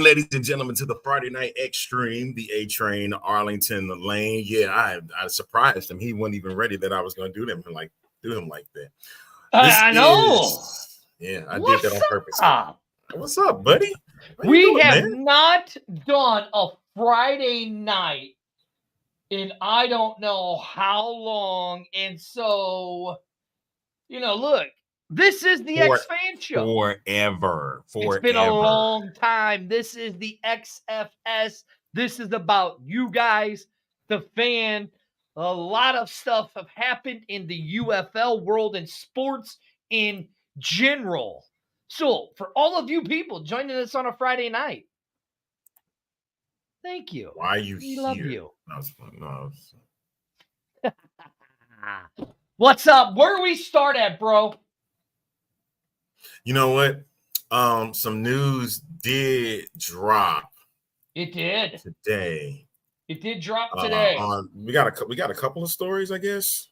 ladies and gentlemen, to the Friday Night Extreme, the A Train, Arlington Lane. Yeah, I surprised him. He wasn't even ready that I was going to do him like that. I know. I did that on purpose. What's up, buddy? We have not done a Friday night in I don't know how long. And so, look, this is the X-Fan Show. Forever. It's been a long time. This is the XFS. This is about you guys, the fan. A lot of stuff have happened in the UFL world and sports in general. So, for all of you people joining us on a Friday night, thank you. Why are you here? Love you. No. What's up? Where do we start at, bro? You know what? Some news did drop. It did today. It did drop today. We got a couple of stories, I guess.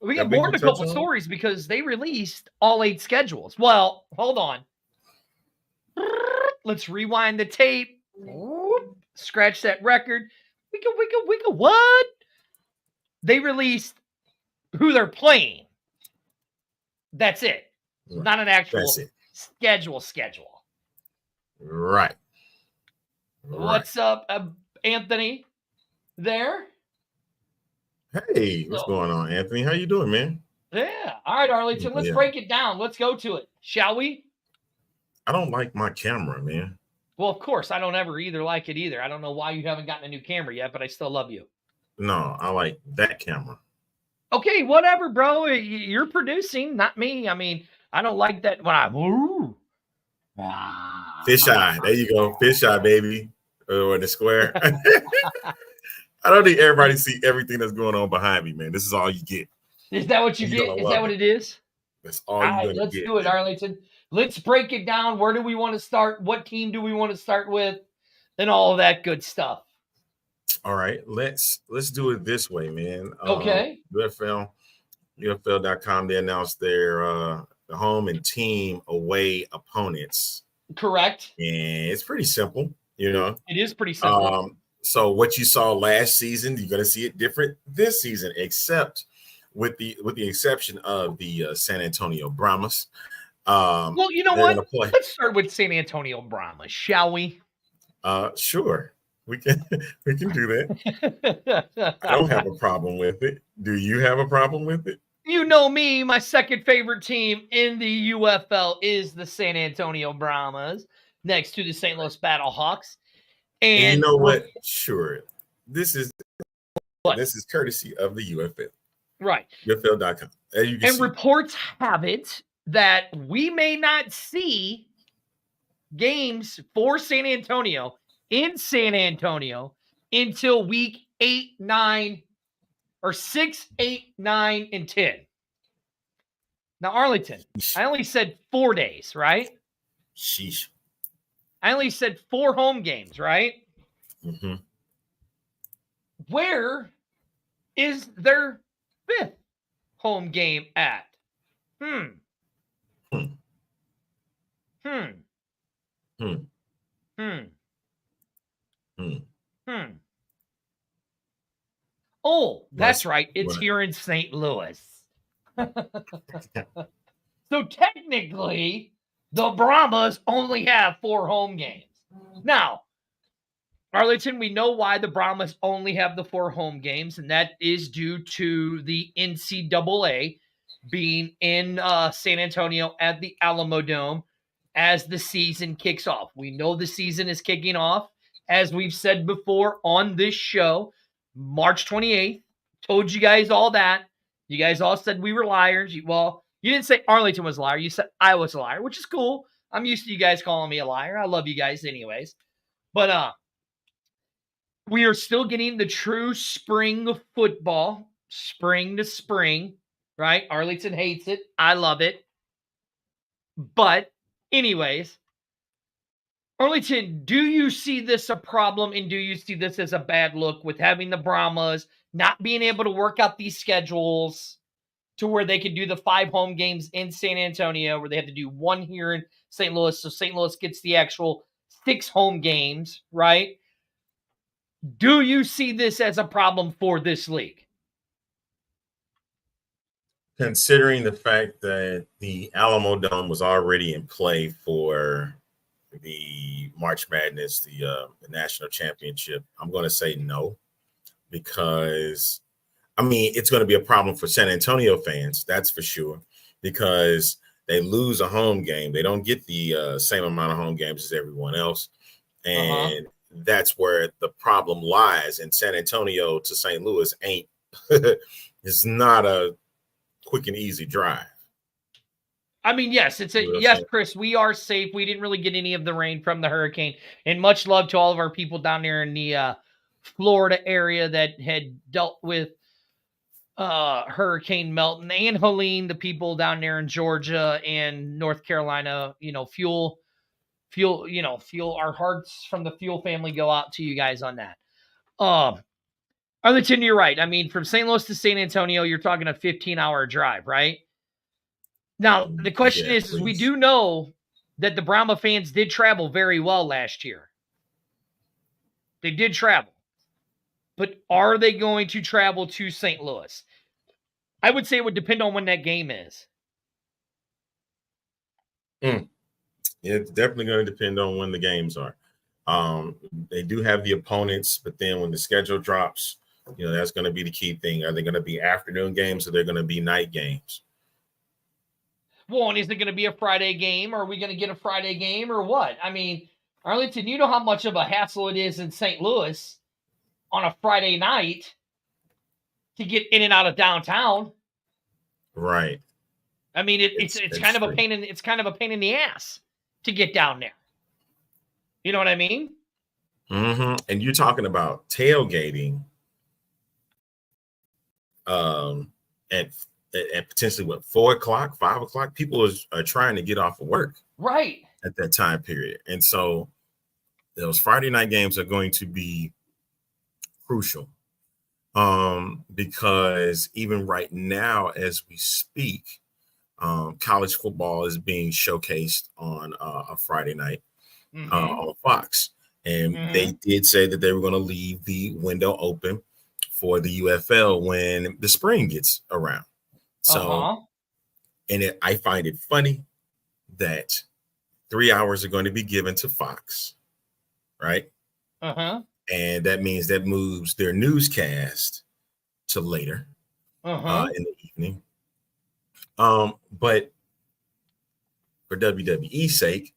We got more than a couple of stories because they released all 8 schedules. Well, hold on. Let's rewind the tape. Scratch that record. Wiggle. What? They released who they're playing. That's it. Right. Not an actual schedule. Right. What's up, Anthony? There? Hey, what's going on, Anthony? How you doing, man? Yeah. All right, Arlington, let's break it down. Let's go to it. Shall we? I don't like my camera, man. Well, of course, I don't ever like it either. I don't know why you haven't gotten a new camera yet, but I still love you. No, I like that camera. Okay, whatever, bro. You're producing, not me. I mean, I don't like that when Fisheye. There you go. Fisheye, baby. Or the square. I don't need everybody to see everything that's going on behind me, man. This is all you get. Is that what you get? Is that what it is? That's all you're going to get. Let's do it, Arlington. Let's break it down. Where do we want to start? What team do we want to start with? And all of that good stuff. All right. Let's do it this way, man. Okay. UFL.com, they announced their home and team away opponents. Correct. And it's pretty simple, It is pretty simple. So what you saw last season, you're going to see it different this season, except with the exception of the San Antonio Brahmas. Well, you know what? Let's start with San Antonio Brahmas, shall we? Sure. We can do that. I don't have a problem with it. Do you have a problem with it? You know me, my second favorite team in the UFL is the San Antonio Brahmas, next to the St. Louis Battlehawks. And you know what? Sure. This is courtesy of the UFL. Right. UFL.com. And reports have it that we may not see games for San Antonio in San Antonio until week 8, 9, or 6, 8, 9, and 10. Now, Arlington, I only said 4 days, right? Sheesh. I only said 4 home games, right? Mm-hmm. Where is their 5th home game at? Oh, that's right. It's here in St. Louis. So technically, the Brahmas only have 4 home games. Now, Arlington, we know why the Brahmas only have the 4 home games, and that is due to the NCAA being in San Antonio at the Alamo Dome as the season kicks off. We know the season is kicking off, as we've said before on this show, March 28th. Told you guys all that. You guys all said we were liars. Well, you didn't say Arlington was a liar. You said I was a liar, which is cool. I'm used to you guys calling me a liar. I love you guys anyways. But we are still getting the true spring of football, spring to spring, right? Arlington hates it. I love it. But anyways, Arlington, do you see this a problem, and do you see this as a bad look with having the Brahmas not being able to work out these schedules to where they can do the 5 home games in San Antonio, where they have to do 1 here in St. Louis, so St. Louis gets the actual 6 home games, right? Do you see this as a problem for this league? Considering the fact that the Alamo Dome was already in play for the March Madness, the national championship, I'm going to say no, because I mean it's going to be a problem for San Antonio fans, that's for sure, because they lose a home game, they don't get the same amount of home games as everyone else, and that's where the problem lies. And San Antonio to St. Louis ain't it's not a quick and easy drive. I mean, yes, yes, Chris, we are safe. We didn't really get any of the rain from the hurricane. And much love to all of our people down there in the Florida area that had dealt with Hurricane Milton and Helene, the people down there in Georgia and North Carolina. Fuel, our hearts from the Fuel family go out to you guys on that. Arlington, you're right. I mean, from St. Louis to San Antonio, you're talking a 15-hour drive, right? Now, the question is we do know that the Brahma fans did travel very well last year. They did travel. But are they going to travel to St. Louis? I would say it would depend on when that game is. It's definitely going to depend on when the games are. They do have the opponents, but then when the schedule drops, that's going to be the key thing. Are they going to be afternoon games or they're going to be night games? Well, and is it going to be a Friday game? Or are we going to get a Friday game or what? I mean, Arlington, you know how much of a hassle it is in St. Louis on a Friday night to get in and out of downtown. Right. I mean, it's kind of a pain in the ass to get down there. You know what I mean? Mm-hmm. And you're talking about tailgating at potentially 4 o'clock, 5 o'clock. People are trying to get off of work right at that time period. And so those Friday night games are going to be crucial, because even right now, as we speak, college football is being showcased on a Friday night on Fox. And they did say that they were going to leave the window open for the UFL when the spring gets around. So, and I find it funny that 3 hours are going to be given to Fox, right? And that means that moves their newscast to later in the evening. But for WWE's sake,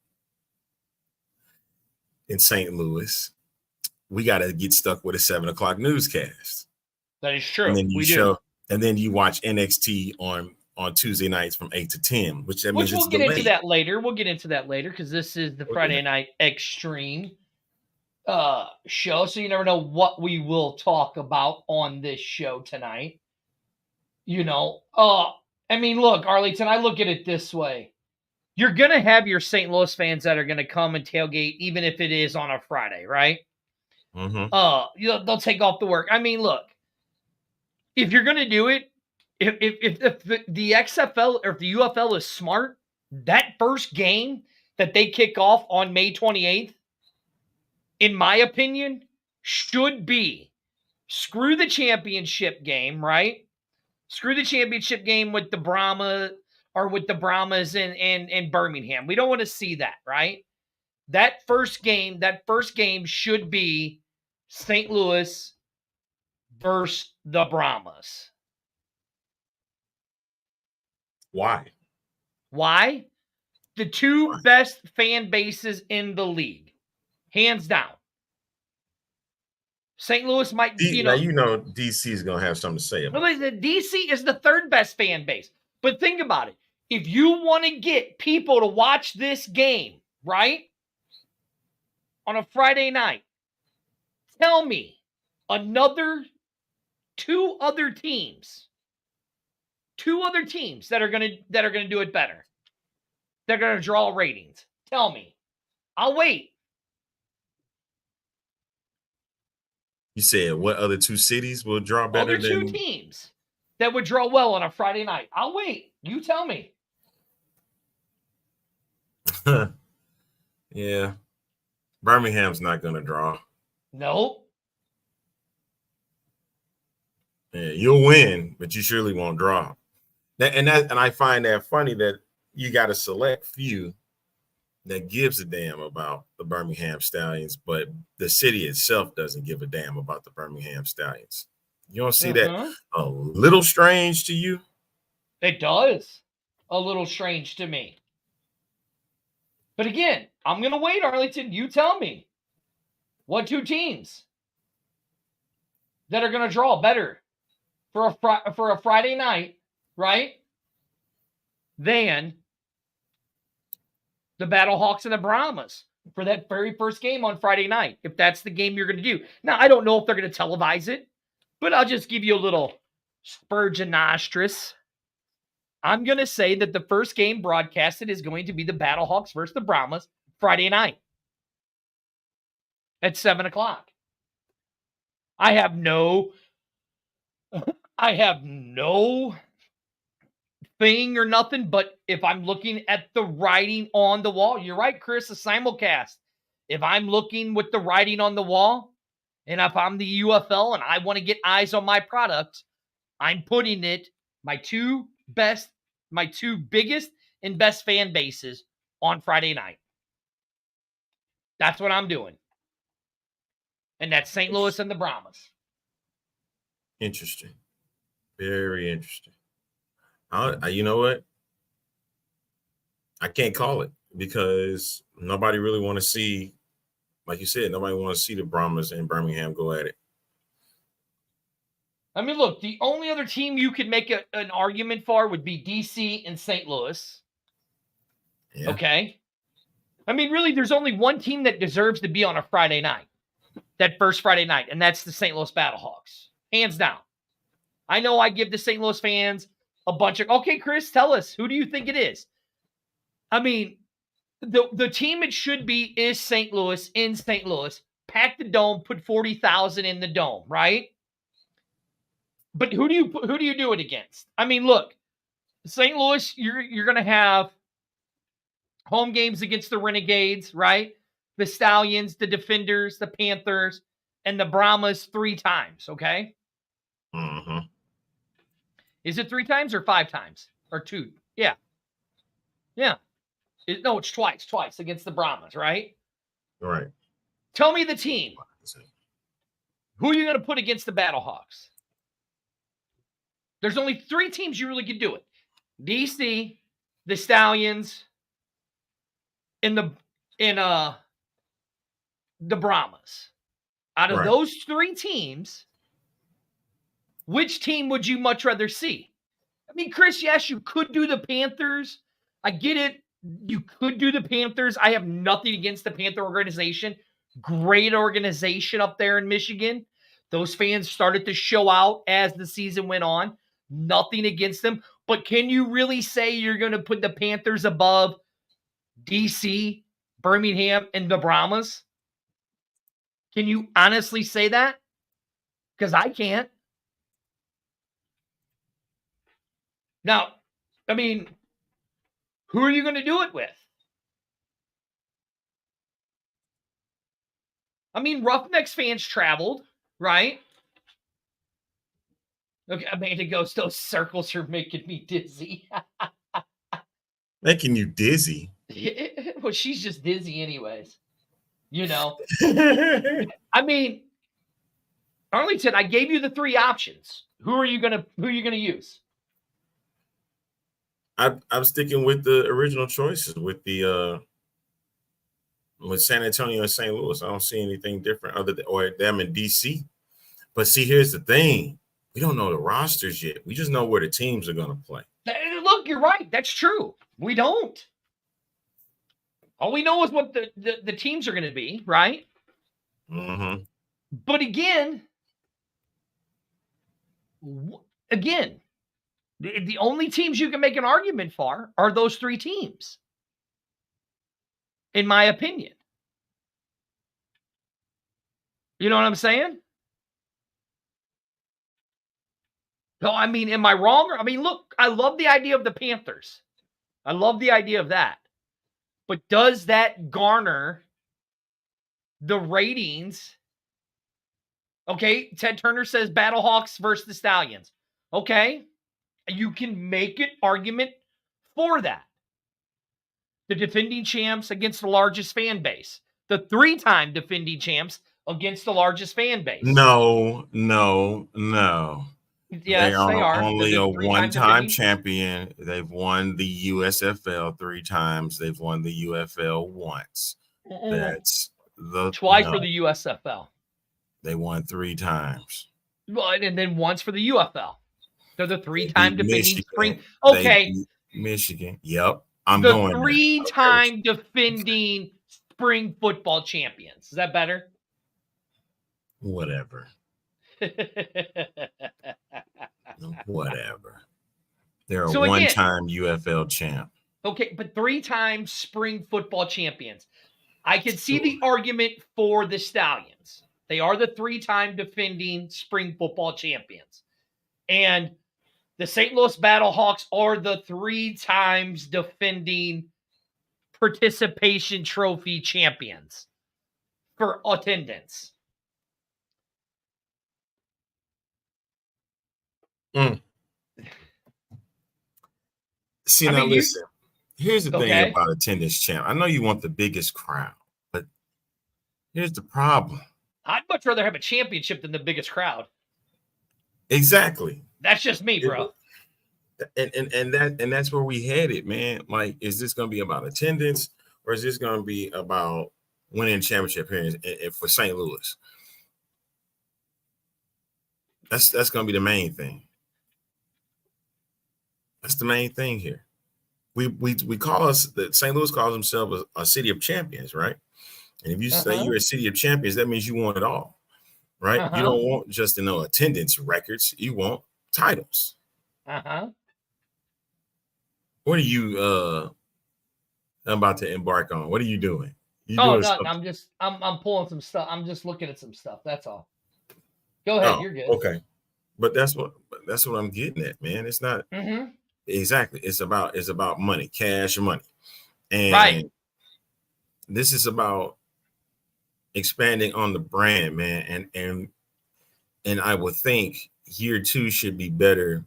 in St. Louis, we got to get stuck with a 7 o'clock newscast. That is true. And then you watch NXT on Tuesday nights from 8 to 10, which means we'll get into that later. We'll get into that later because this is the Friday Night Extreme show. So you never know what we will talk about on this show tonight. I mean, look, Arlington, I look at it this way. You're going to have your St. Louis fans that are going to come and tailgate, even if it is on a Friday, right? They'll take off the work. I mean, look, if you're going to do it, if the XFL or if the UFL is smart, that first game that they kick off on May 28th, in my opinion, should be screw the championship game, right? Screw the championship game with the Brahma or with the Brahmas in Birmingham. We don't want to see that, right? That first game should be St. Louis versus the Brahmas. Why? The two best fan bases in the league. Hands down. St. Louis might, now DC is going to have something to say about it. DC is the third best fan base. But think about it. If you want to get people to watch this game, right, on a Friday night, tell me two other teams that are going to do it better. They're going to draw ratings. Tell me. I'll wait. You said what other two cities will draw better than two teams that would draw well on a Friday night? I'll wait. You tell me. Yeah. Birmingham's not going to draw. Nope. Yeah, you'll win, but you surely won't draw. And I find that funny that you got a select few that gives a damn about the Birmingham Stallions, but the city itself doesn't give a damn about the Birmingham Stallions. You don't see that a little strange to you? It does. A little strange to me. But again, I'm going to wait, Arlington. You tell me. What two teams that are going to draw better for a Friday night, right, than the Battlehawks and the Brahmas for that very first game on Friday night, if that's the game you're going to do. Now, I don't know if they're going to televise it, but I'll just give you a little Spurgeonostris. I'm going to say that the first game broadcasted is going to be the Battlehawks versus the Brahmas Friday night at 7 o'clock. I have no thing or nothing, but if I'm looking at the writing on the wall, you're right, Chris, a simulcast. If I'm looking with the writing on the wall, and if I'm the UFL and I want to get eyes on my product, I'm putting it, my two biggest and best fan bases on Friday night. That's what I'm doing. And that's St. Louis and the Brahmas. Interesting. Very interesting. You know what? I can't call it because nobody really want to see, like you said, nobody want to see the Brahmas and Birmingham go at it. I mean, look, the only other team you could make an argument for would be DC and St. Louis. Yeah. Okay. I mean, really, there's only one team that deserves to be on a Friday night, that first Friday night, and that's the St. Louis Battlehawks. Hands down. I know I give the St. Louis fans a bunch of, okay, Chris, tell us, who do you think it is? I mean, the team it should be is St. Louis in St. Louis. Pack the dome, put 40,000 in the dome, right? But who do you do it against? I mean, look, St. Louis, you're going to have home games against the Renegades, right? The Stallions, the Defenders, the Panthers, and the Brahmas 3 times, okay? Mm-hmm. Is it 3 times or 5 times? Or 2? Yeah. Yeah. No, it's twice against the Brahmas, right? Right. Tell me the team. Who are you going to put against the Battlehawks? There's only 3 teams you really could do it. DC, the Stallions, and the Brahmas. Out of those 3 teams, which team would you much rather see? I mean, Chris, yes, you could do the Panthers. I get it. You could do the Panthers. I have nothing against the Panther organization. Great organization up there in Michigan. Those fans started to show out as the season went on. Nothing against them. But can you really say you're going to put the Panthers above DC, Birmingham, and the Brahmas? Can you honestly say that? Because I can't. Now, I mean, who are you going to do it with? I mean, Roughnecks fans traveled, right? Okay, Amanda goes, those circles are making me dizzy. Making you dizzy? Well, she's just dizzy anyways. You know? I mean, Arlington, I gave you the 3 options. Who are you gonna use? I'm sticking with the original choices with San Antonio and St. Louis. I don't see anything different other than or them in DC. But see, here's the thing: we don't know the rosters yet. We just know where the teams are going to play. Look, you're right. That's true. We don't. All we know is what the teams are going to be, right? Mm-hmm. But again, the only teams you can make an argument for are those 3 teams, in my opinion. You know what I'm saying? No, I mean, am I wrong? I mean, look, I love the idea of the Panthers. I love the idea of that. But does that garner the ratings. Okay, Ted Turner says Battlehawks versus the Stallions. Okay, you can make an argument for that. The defending champs against the largest fan base. The 3-time defending champs against the largest fan base. No. Yes, they are. Only The a 3-time one-time defending champion. They've won the USFL 3 times. They've won the UFL once. That's twice for the USFL. They won 3 times. Well, and then once for the UFL. They're the 3-time defending Michigan. spring. Okay. Michigan. Yep. The 3-time defending spring football champions. Is that better? Whatever. Whatever. They're a one-time UFL champ. Okay, but 3-time spring football champions. I can see the argument for the Stallions. They are the 3-time defending spring football champions. And the St. Louis Battlehawks are the 3 times defending participation trophy champions for attendance. See, now listen. Here's the thing about attendance champ. I know you want the biggest crowd, but here's the problem. I'd much rather have a championship than the biggest crowd. Exactly. That's just me, bro. And that's where we headed, man. Like, is this going to be about attendance, or is this going to be about winning championship here for St. Louis? That's going to be the main thing. That's the main thing here. We call us, the St. Louis calls themselves a city of champions, right? And if you say you're a city of champions, that means you want it all, right? You don't want just attendance records. You want titles. What are you about to embark on? What are you doing? I'm pulling some stuff. I'm just looking at some stuff. That's all. Go ahead. You're good. Okay. But that's what I'm getting at, man. It's not exactly. It's about money, cash money. And this is about expanding on the brand, man. And I would think year 2 should be better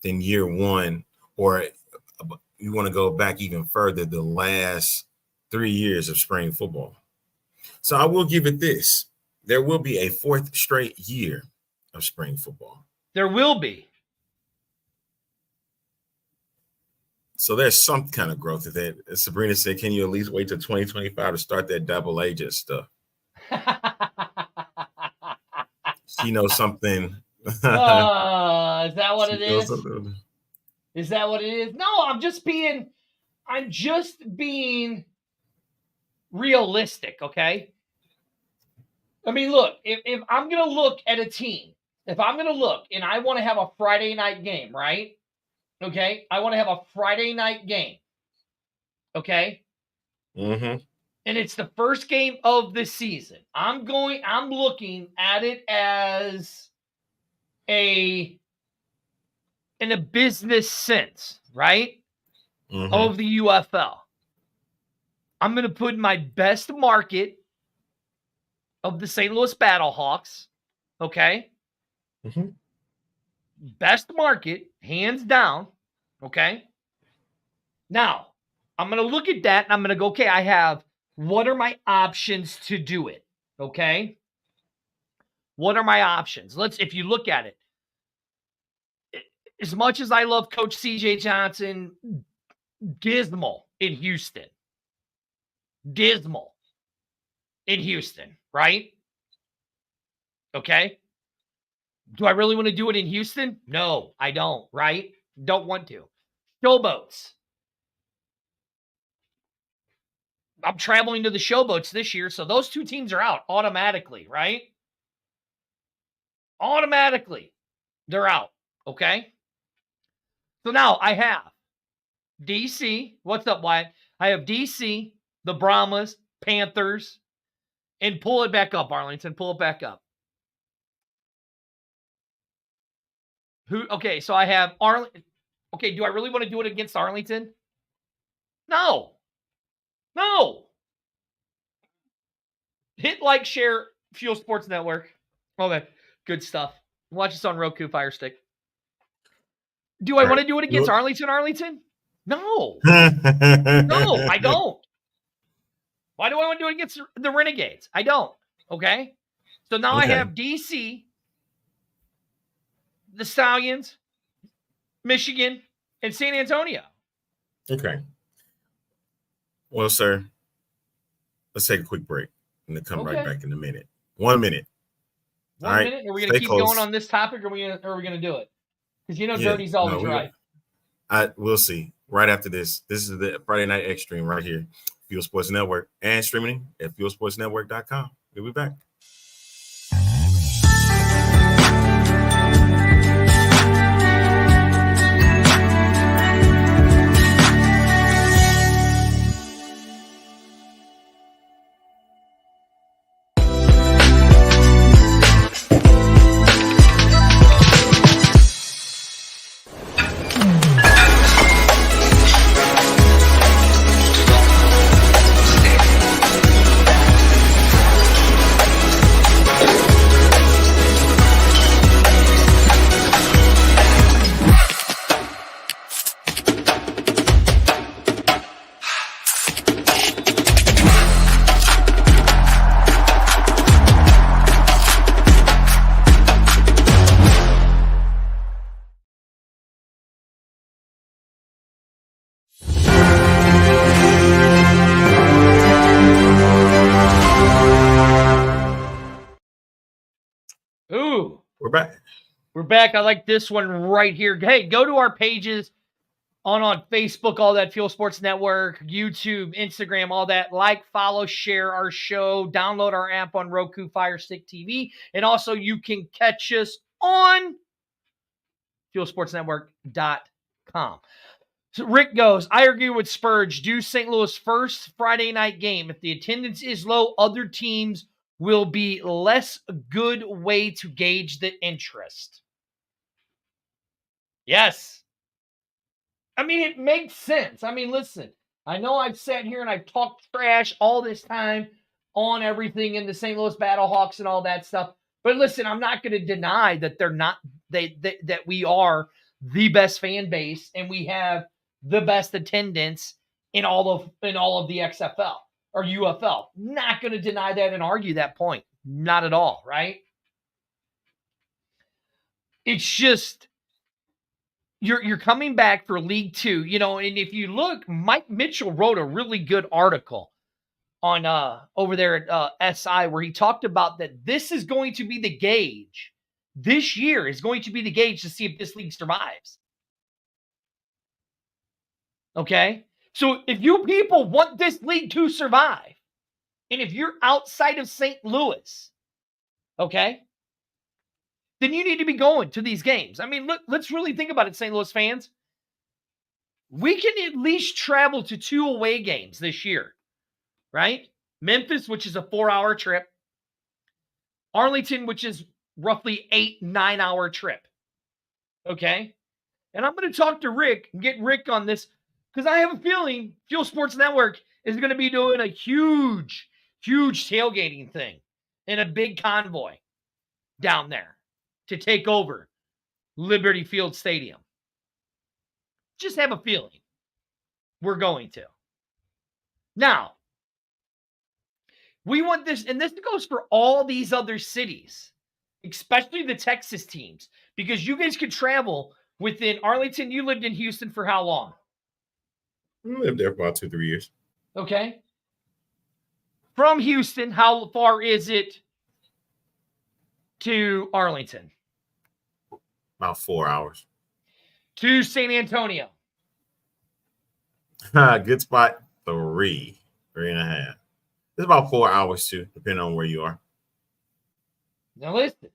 than year 1, or you want to go back even further, the last 3 years of spring football. So I will give it this. There will be a 4th straight year of spring football. There will be. So there's some kind of growth to that. Sabrina said, can you at least wait till 2025 to start that double agent stuff? She knows something. Is that what it is? Is that what it is? No, I'm just being realistic, okay? I mean, look, if I'm going to look at a team, if I'm going to look and I want to have a Friday night game, right? Okay? I want to have a Friday night game. Okay? Mm-hmm. And it's the first game of the season. I'm looking at it as in a business sense, right? Of the UFL. I'm going to put my best market of the St. Louis Battlehawks, okay? Best market, hands down, okay? Now, I'm going to look at that and I'm going to go, okay, what are my options to do it, okay? What are my options? If you look at it, as much as I love Coach CJ Johnson, dismal in Houston. Dismal in Houston, right? Okay. Do I really want to do it in Houston? No, I don't, right? Don't want to. Showboats. I'm traveling to the Showboats this year, so those 2 teams are out automatically, right? Automatically. They're out, okay? So now I have DC. What's up, Wyatt? I have DC, the Brahmas, Panthers, and pull it back up, Arlington. Pull it back up. Okay, so I have Arlington. Okay, do I really want to do it against Arlington? No. Hit like, share, Fuel Sports Network. Okay, good stuff. Watch us on Roku Fire Stick. Do I want to do it against Arlington? No. No, I don't. Why do I want to do it against the Renegades? I don't. Okay? So now I have DC, the Stallions, Michigan, and San Antonio. Okay. Well, sir, let's take a quick break and then come right back in a minute. 1 minute. One minute? Are we going to keep going on this topic, or are we going to do it? Because Dirty's always right. We'll see. Right after this. This is the Friday Night Extreme right here. Fuel Sports Network and streaming at fuelsportsnetwork.com. We'll be back. Ooh. We're back. We're back. I like this one right here. Hey, go to our pages on Facebook, all that, Fuel Sports Network, YouTube, Instagram, all that. Like, follow, share our show. Download our app on Roku, Fire Stick TV. And also you can catch us on fuelsportsnetwork.com. So Rick goes, I agree with Spurge. Do St. Louis first Friday night game. If the attendance is low, other teams will be less good way to gauge the interest. Yes. I mean, it makes sense. I mean, listen, I know I've sat here and I've talked trash all this time on everything in the St. Louis Battlehawks and all that stuff. But listen, I'm not going to deny that that we are the best fan base and we have the best attendance in all of the XFL or UFL. Not going to deny that and argue that point. Not at all, right? It's just you're coming back for League Two, and if you look, Mike Mitchell wrote a really good article on over there at SI where he talked about that this is going to be the gauge. This year is going to be the gauge to see if this league survives. Okay? So if you people want this league to survive, and if you're outside of St. Louis, okay, then you need to be going to these games. I mean, look, let's really think about it, St. Louis fans. We can at least travel to 2 away games this year, right? Memphis, which is a 4-hour trip. Arlington, which is roughly 8-9 hour trip. Okay? And I'm going to talk to Rick and get Rick on this because I have a feeling Fuel Sports Network is going to be doing a huge, huge tailgating thing and a big convoy down there to take over Liberty Field Stadium. Just have a feeling we're going to. Now, we want this, and this goes for all these other cities, especially the Texas teams, because you guys could travel within Arlington. You lived in Houston for how long? I lived there for about 2-3 years. Okay. From Houston, how far is it to Arlington? About 4 hours. To San Antonio. Good spot. 3.5. It's about 4 hours too, depending on where you are. Now listen,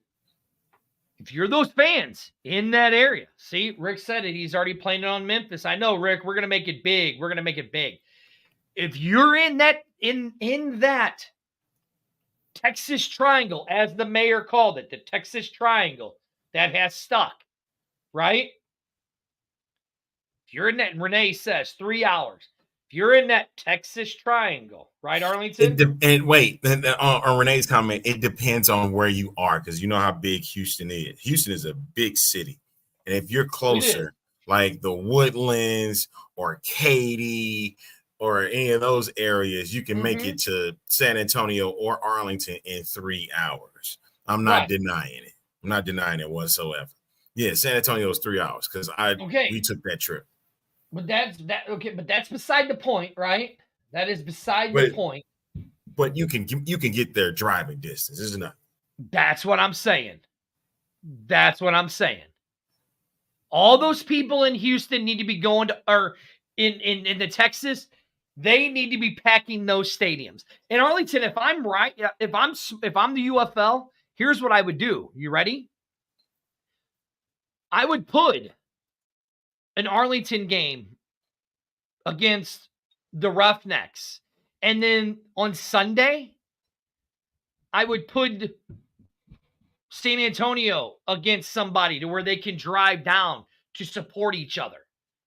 if you're those fans in that area, see, Rick said it. He's already planning on Memphis. I know, Rick. We're gonna make it big. We're gonna make it big. If you're in that Texas Triangle, as the mayor called it, the Texas Triangle that has stuck, right? If you're in that, Renee says 3 hours. If you're in that Texas triangle, right, Arlington? And wait, on Renee's comment, it depends on where you are because you know how big Houston is. Houston is a big city, and if you're closer, like the Woodlands or Katy or any of those areas, you can make it to San Antonio or Arlington in 3 hours. I'm not denying it. I'm not denying it whatsoever. Yeah, San Antonio is 3 hours because we took that trip. But that's beside the point, right? That is beside the point. But you can get there driving distance, isn't it? That's what I'm saying. That's what I'm saying. All those people in Houston need to be going to, or in the Texas, they need to be packing those stadiums. In Arlington, if I'm right, if I'm the UFL, here's what I would do. You ready? I would put an Arlington game against the Roughnecks. And then on Sunday, I would put San Antonio against somebody to where they can drive down to support each other.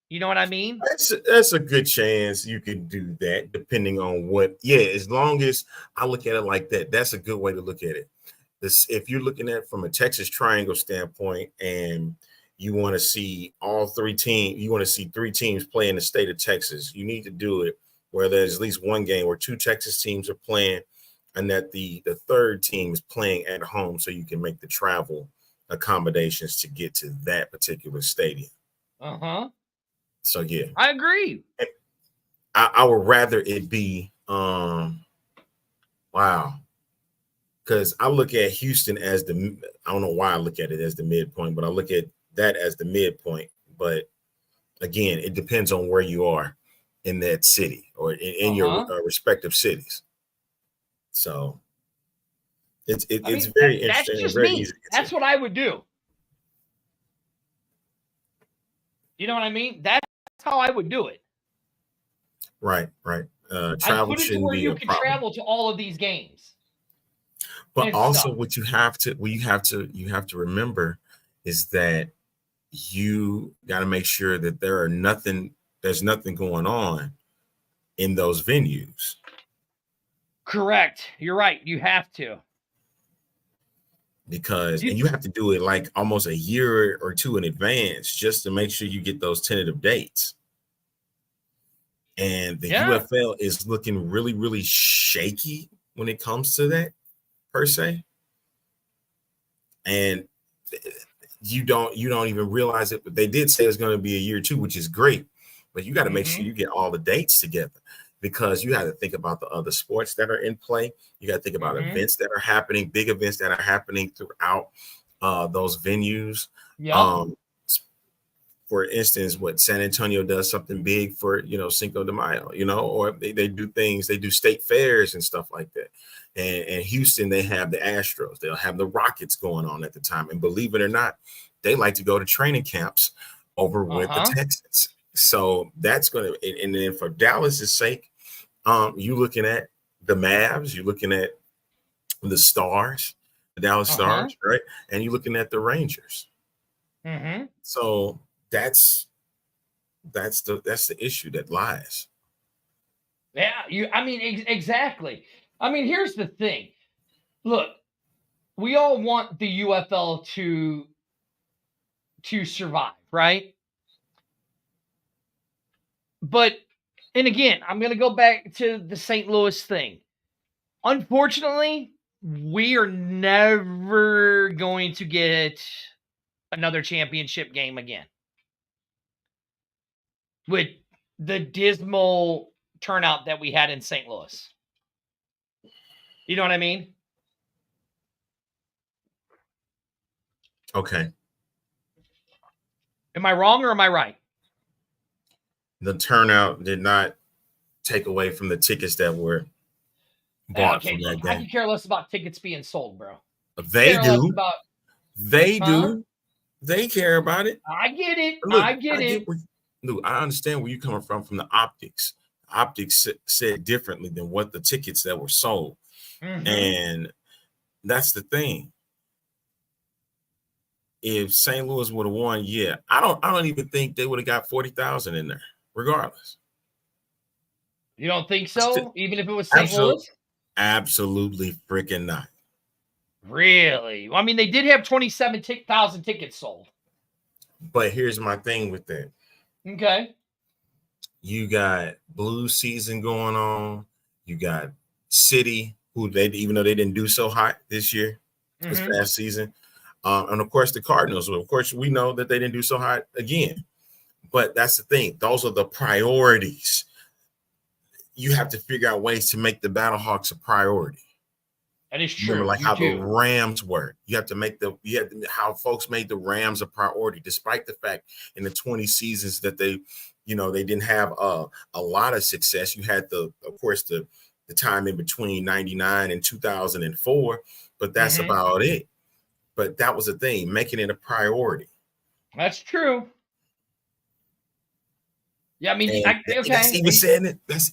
You know what I mean? That's a good chance you can do that, depending on what. Yeah, as long as I look at it like that, that's a good way to look at it. If you're looking at it from a Texas Triangle standpoint, and you want to see all three teams, you want to see three teams play in the state of Texas, you need to do it where there's at least one game where two Texas teams are playing, and that the third team is playing at home, so you can make the travel accommodations to get to that particular stadium. So yeah, I agree. I would rather it be wow, because I look at Houston as I don't know why I look at it as the midpoint, but I look at that as the midpoint. But again, it depends on where you are in that city or in your respective cities. So it's very interesting. That's just me. That's what I would do. You know what I mean? That's how I would do it. Right. Travel shouldn't be a problem. You can travel to all of these games. But also, what you have to remember is that you got to make sure that there's nothing going on in those venues. Correct. You're right. You have to. And you have to do it like almost a year or two in advance just to make sure you get those tentative dates. And the UFL is looking really, really shaky when it comes to that, per se. And you don't even realize it, but they did say it's going to be a year or two, which is great. But you got to make sure you get all the dates together, because you have to think about the other sports that are in play. You got to think about events that are happening, big events that are happening throughout those venues. For instance, what San Antonio does something big for, Cinco de Mayo, or they do things, they do state fairs and stuff like that. And Houston, they have the Astros, they'll have the Rockets going on at the time. And believe it or not, they like to go to training camps over with the Texans. So that's going to, and then for Dallas's sake, you looking at the Mavs, you're looking at the Stars, the Dallas Stars, right? And you're looking at the Rangers. So that's the issue that lies. Yeah, exactly. I mean, here's the thing. Look, we all want the UFL to survive, right? But, and again, I'm going to go back to the St. Louis thing. Unfortunately, we are never going to get another championship game again with the dismal turnout that we had in St. Louis. You know what I mean? Okay. Am I wrong or am I right? The turnout did not take away from the tickets that were bought from that game. I can care less about tickets being sold, bro. They do. They do. They care about it. I get it. Look, I get it. I understand where you're coming from the optics. Optics said differently than what the tickets that were sold. And that's the thing. If St. Louis would have won, I don't even think they would have got 40,000 in there, regardless. You don't think so? Even if it was St. Absolutely, Louis? absolutely freaking not. Really? Well, I mean, they did have 27,000 tickets sold. But here's my thing with that. Okay. You got blue season going on. You got City, who they even though they didn't do so hot this year, this past season, and of course the Cardinals. Well, of course, we know that they didn't do so hot again. But that's the thing; those are the priorities. You have to figure out ways to make the Battlehawks a priority. That is true. Remember, like You how do. the Rams were. You have to how folks made the Rams a priority, despite the fact in the 20 seasons that they didn't have a lot of success. You had of course, the time in between 99 and 2004, but that's about it. But that was the thing, making it a priority. That's true. Yeah, I mean, okay. That's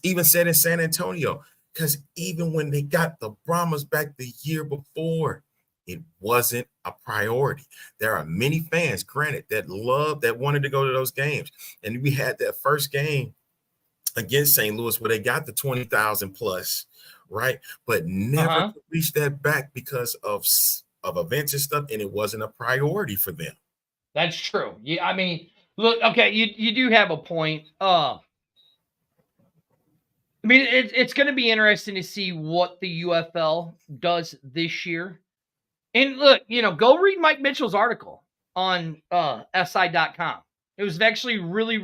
even said in San Antonio, because even when they got the Brahmas back the year before, it wasn't a priority. There are many fans, granted, that wanted to go to those games. And we had that first game against St. Louis where they got the 20,000 plus, right? But never could reach that back because of events and stuff, and it wasn't a priority for them. That's true. Yeah, I mean, look, okay, you do have a point. I mean, it's going to be interesting to see what the UFL does this year. And look, go read Mike Mitchell's article on SI.com. It was actually a really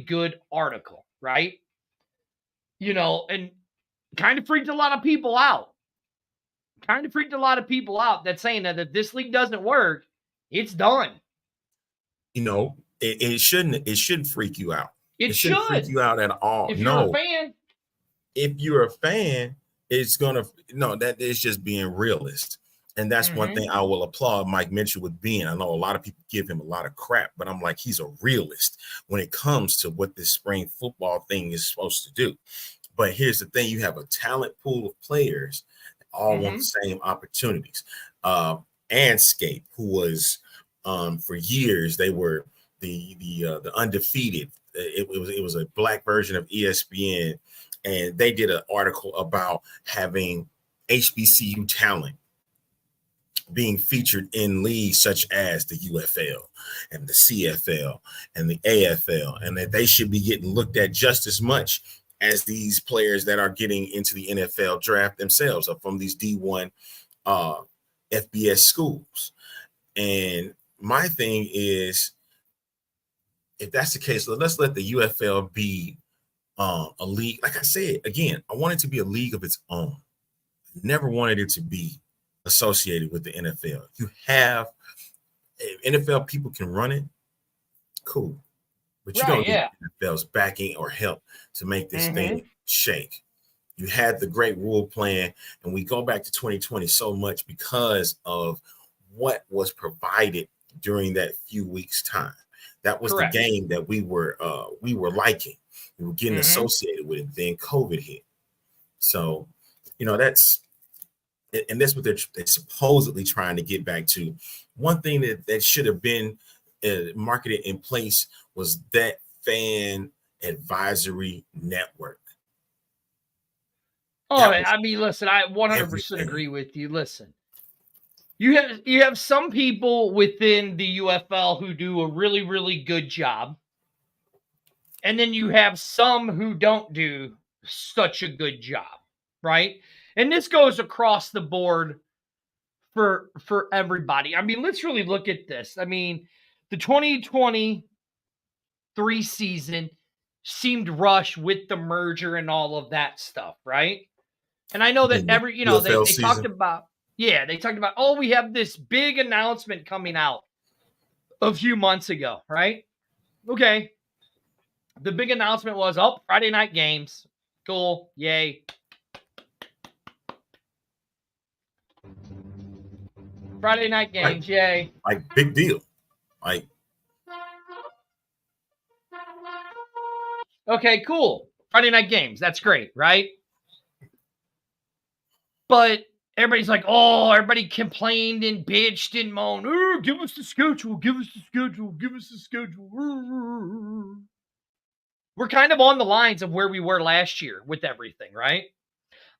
good article, right? And kind of freaked a lot of people out. That's saying that if this league doesn't work, it's done. It shouldn't freak you out. It shouldn't freak you out at all. If you're a fan. If you're a fan, that is just being realist. And that's one thing I will applaud Mike Mitchell with being. I know a lot of people give him a lot of crap, but I'm like, he's a realist when it comes to what this spring football thing is supposed to do. But here's the thing: you have a talent pool of players that all want the same opportunities. Anscape, who was for years, they were the undefeated. It was a black version of ESPN, and they did an article about having HBCU talent being featured in leagues such as the UFL and the CFL and the AFL, and that they should be getting looked at just as much as these players that are getting into the NFL draft themselves from these D1 FBS schools. And my thing is, if that's the case, let's let the UFL be a league. Like I said, again, I want it to be a league of its own. Never wanted it to be associated with the NFL. You have NFL people can run it, cool, but you don't get NFL's backing or help to make this thing shake. You had the great rule plan, and we go back to 2020 so much because of what was provided during that few weeks' time. That was the game that we were liking. We were getting associated with it. Then COVID hit. So, that's what they're supposedly trying to get back to. One thing that should have been marketed in place was that fan advisory network. Oh, I mean, listen, I 100% agree with you. Listen, you have some people within the UFL who do a really, really good job. And then you have some who don't do such a good job, right? And this goes across the board for everybody. I mean, let's really look at this. I mean, the 2023 season seemed rushed with the merger and all of that stuff, right? And I know that they talked about, oh, we have this big announcement coming out a few months ago, right? Okay. The big announcement was, Friday night games. Cool. Yay. Friday night games. Yay. Like, big deal. Like, okay, cool. Friday night games. That's great, right? But everybody's like, everybody complained and bitched and moaned. Give us the schedule. Give us the schedule. Give us the schedule. we're kind of on the lines of where we were last year with everything, right?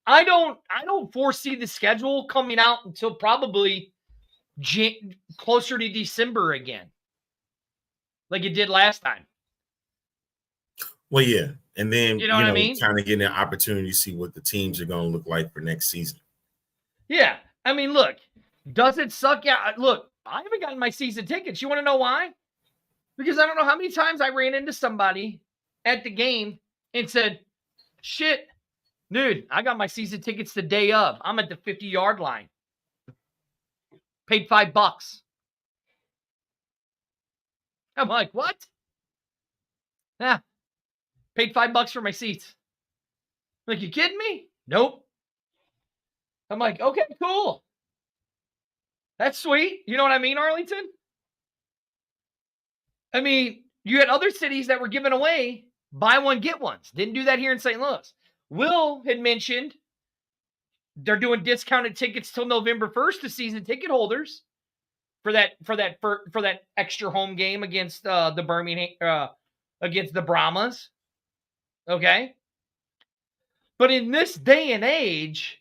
I don't foresee the schedule coming out until probably closer to December again, like it did last time. Well, yeah. And then, you know what I mean? kind of getting an opportunity to see what the teams are going to look like for next season. Yeah. I mean, look, does it suck? Yeah. Look, I haven't gotten my season tickets. You want to know why? Because I don't know how many times I ran into somebody at the game and said, shit, dude, I got my season tickets the day of. I'm at the 50-yard line. Paid $5. I'm like, what? Yeah. Paid $5 for my seats. I'm like, you kidding me? Nope. I'm like, okay, cool. That's sweet. You know what I mean, Arlington? I mean, you had other cities that were giving away buy one, get ones. Didn't do that here in St. Louis. Will had mentioned they're doing discounted tickets till November 1st to season ticket holders for that extra home game against the Birmingham against the Brahmas. Okay? But in this day and age,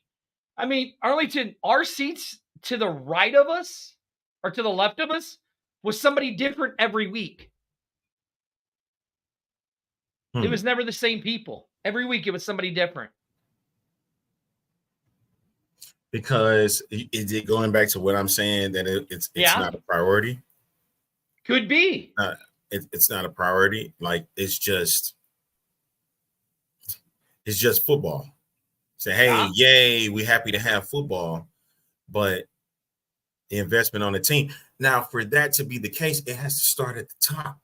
I mean, Arlington, our seats to the right of us or to the left of us was somebody different every week. It was never the same people. Every week it was somebody different. Because is it going back to what I'm saying that it's not a priority? Could be. It's not a priority. Like it's just football. Say, hey, yay, we're happy to have football, but the investment on the team. Now, for that to be the case, it has to start at the top.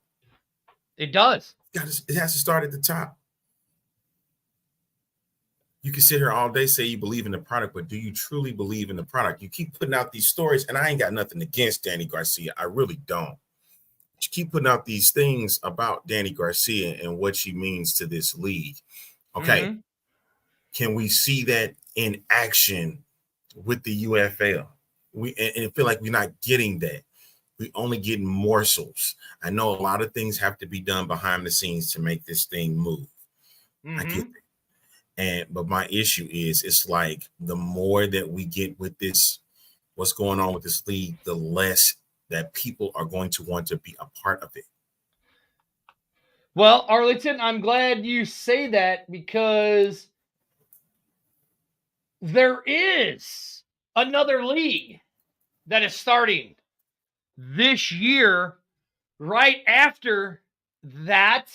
It does. It has to start at the top. You can sit here all day, say you believe in the product, but do you truly believe in the product? You keep putting out these stories, and I ain't got nothing against Danny Garcia. I really don't. You keep putting out these things about Danny Garcia and what she means to this league. Okay. Can we see that in action with the UFL? And I feel like we're not getting that. We only get morsels. I know a lot of things have to be done behind the scenes to make this thing move. I get that. But my issue is it's like the more that we get with this, what's going on with this league, the less that people are going to want to be a part of it. Well, Arlington, I'm glad you say that because there is another league that is starting this year right after that.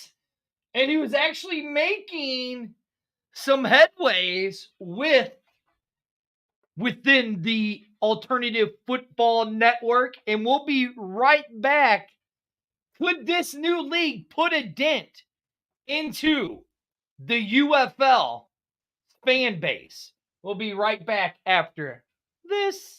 And he was actually making some headways within the Alternative Football Network. And we'll be right back. Could this new league put a dent into the UFL fan base? We'll be right back after this.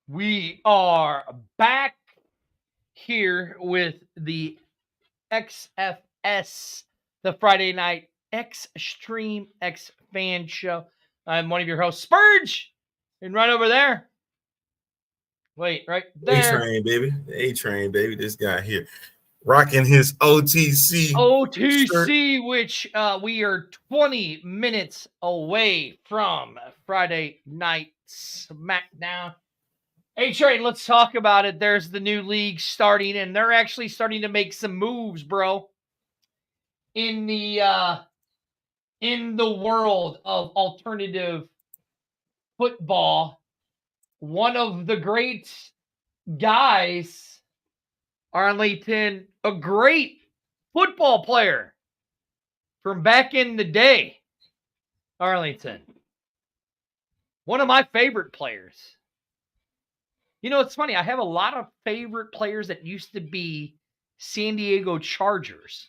We are back here with the XFS, the Friday Night Extreme X Fan Show. I'm one of your hosts, Spurge, and right over there. Wait, right there. A-Train, baby. A-Train, baby. This guy here. rocking his OTC shirt. OTC, which we are 20 minutes away from Friday Night SmackDown. Hey, Trey, let's talk about it. There's the new league starting, and they're actually starting to make some moves, bro. In the world of alternative football, one of the great guys, Arlington, a great football player from back in the day, Arlington. One of my favorite players. You know, it's funny. I have a lot of favorite players that used to be San Diego Chargers.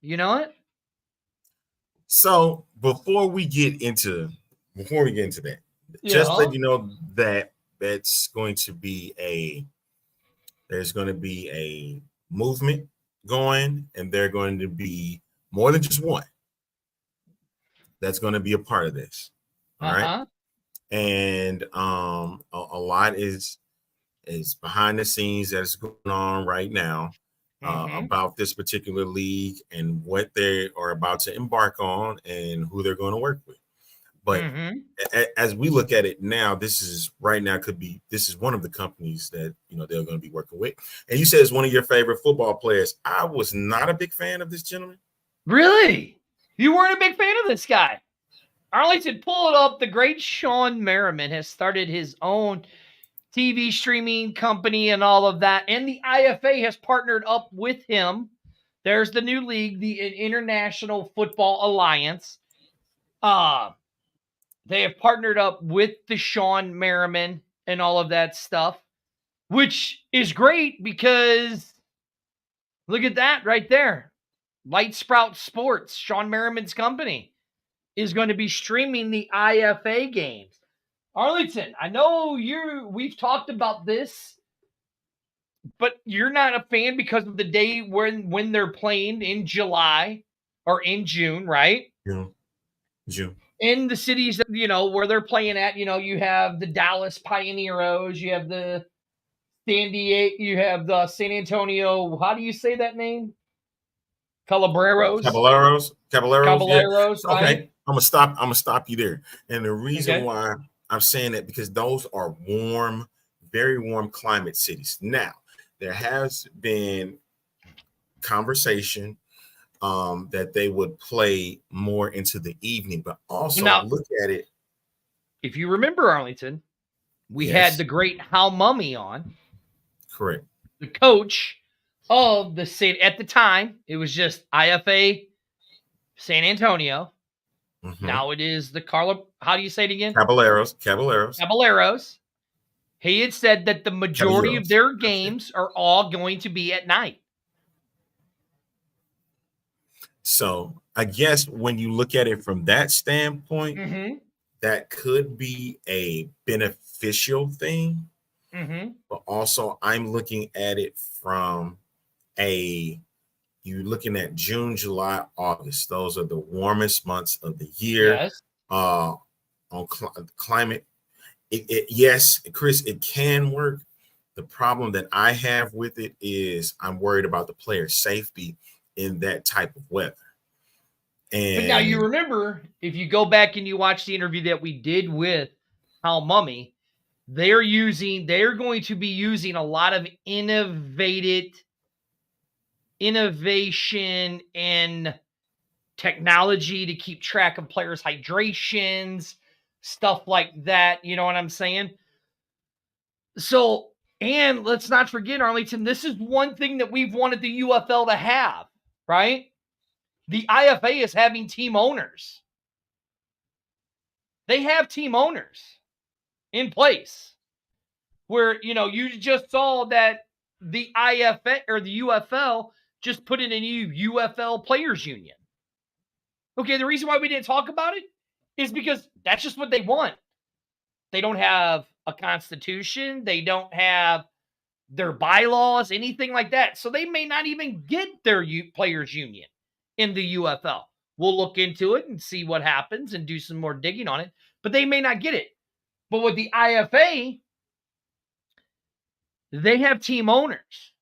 You know it? So before we get into that, just let you know that there's going to be a movement going, and they're going to be more than just one that's going to be a part of this. All right. And a lot is behind the scenes that's going on right now about this particular league and what they are about to embark on and who they're going to work with. But as we look at it now, this is one of the companies that they're going to be working with. And you said it's one of your favorite football players. I was not a big fan of this gentleman. Really? You weren't a big fan of this guy? Arlington, pull it up. The great Sean Merriman has started his own TV streaming company and all of that. And the IFA has partnered up with him. There's the new league, the International Football Alliance. They have partnered up with the Sean Merriman and all of that stuff, which is great because look at that right there. Light Sprout Sports, Sean Merriman's company, is going to be streaming the IFA games. Arlington, I know we've talked about this, but you're not a fan because of the day when they're playing in July or in June, right? June. In the cities that, where they're playing at, you have the Dallas Pioneeros, you have the you have the San Antonio, how do you say that name? Caballeros, yeah. Right? Okay, I'm gonna stop you there. And the reason why I'm saying that, because those are warm, very warm climate cities. Now, there has been conversation that they would play more into the evening, but also look at it. If you remember, Arlington, we had the great Hal Mummy on. Correct. The coach of the city at the time. It was just IFA San Antonio. Now it is the how do you say it again? Caballeros. He had said that the majority of their games are all going to be at night. So I guess when you look at it from that standpoint, that could be a beneficial thing. But also I'm looking at it from you're looking at June, July, August. Those are the warmest months of the year. Yes. On climate, yes, Chris, it can work. The problem that I have with it is I'm worried about the player's safety in that type of weather. But now you remember, if you go back and you watch the interview that we did with Hal Mummy, they're going to be using a lot of innovation and technology to keep track of players' hydrations, stuff like that. You know what I'm saying? So, and let's not forget, Arlington, this is one thing that we've wanted the UFL to have, right? The IFA is having team owners. They have team owners in place where, you just saw that the IFA or the UFL just put in a new UFL players union. Okay, the reason why we didn't talk about it is because that's just what they want. They don't have a constitution. They don't have their bylaws, anything like that. So they may not even get their players union in the UFL. We'll look into it and see what happens and do some more digging on it, but they may not get it. But with the IFA, they have team owners.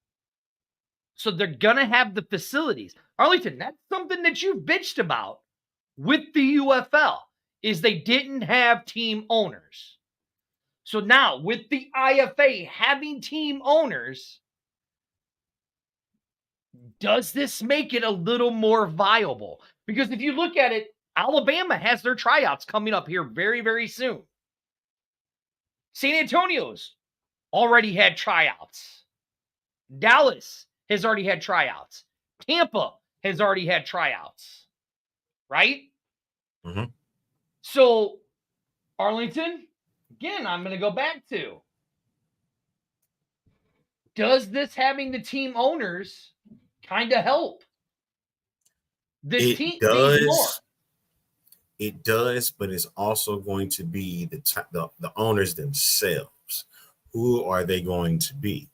So they're going to have the facilities. Arlington, that's something that you've bitched about with the UFL, is they didn't have team owners. So now with the IFA having team owners, does this make it a little more viable? Because if you look at it, Alabama has their tryouts coming up here very, very soon. San Antonio's already had tryouts. Dallas has already had tryouts. Tampa has already had tryouts. Right? Mm-hmm. So, Arlington, again, I'm going to go back to, does this having the team owners kind of help this team these more? It does, but it's also going to be the owners themselves. Who are they going to be?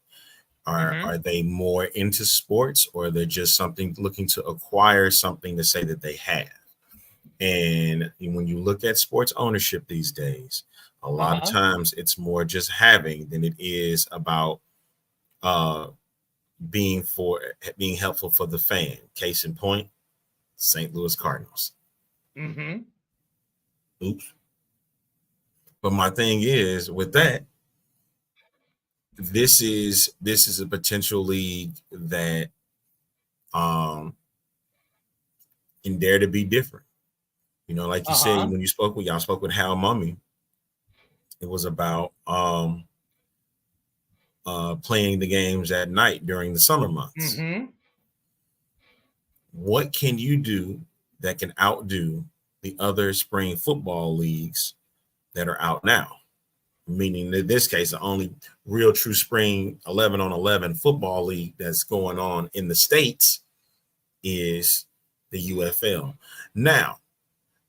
Are they more into sports, or they're just something looking to acquire something to say that they have? And when you look at sports ownership these days, a lot of times it's more just having than it is about being helpful for the fan. Case in point, St. Louis Cardinals. Oops. But my thing is with that, this is a potential league that can dare to be different. You know, like you said, when y'all spoke with Hal Mummy, it was about playing the games at night during the summer months. What can you do that can outdo the other spring football leagues that are out now? Meaning in this case, the only real true spring 11-on-11 football league that's going on in the States is the UFL. Now,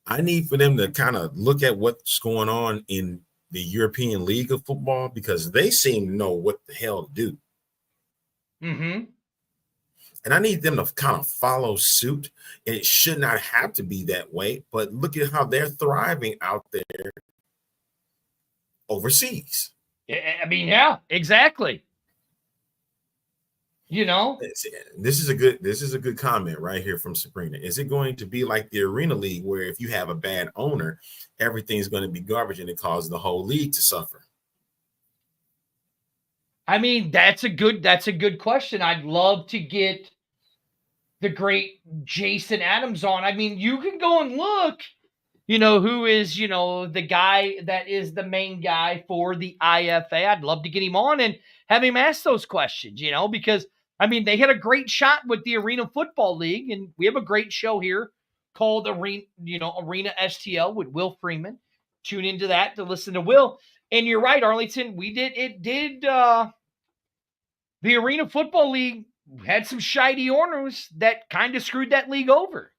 I need for them to kind of look at what's going on in the European League of Football, because they seem to know what the hell to do. And I need them to kind of follow suit. And it should not have to be that way, but look at how they're thriving out there overseas. I mean, yeah, exactly. You know, this is a good comment right here from Sabrina. Is it going to be like the Arena League, where if you have a bad owner, everything's going to be garbage and it causes the whole league to suffer? I mean, that's a good question. I'd love to get the great Jason Adams on. I mean, you can go and look, who is, the guy that is the main guy for the IFA. I'd love to get him on and have him ask those questions, because I mean, they had a great shot with the Arena Football League, and we have a great show here called Arena STL with Will Freeman. Tune into that to listen to Will. And you're right, Arlington. The Arena Football League had some shiny owners that kind of screwed that league over.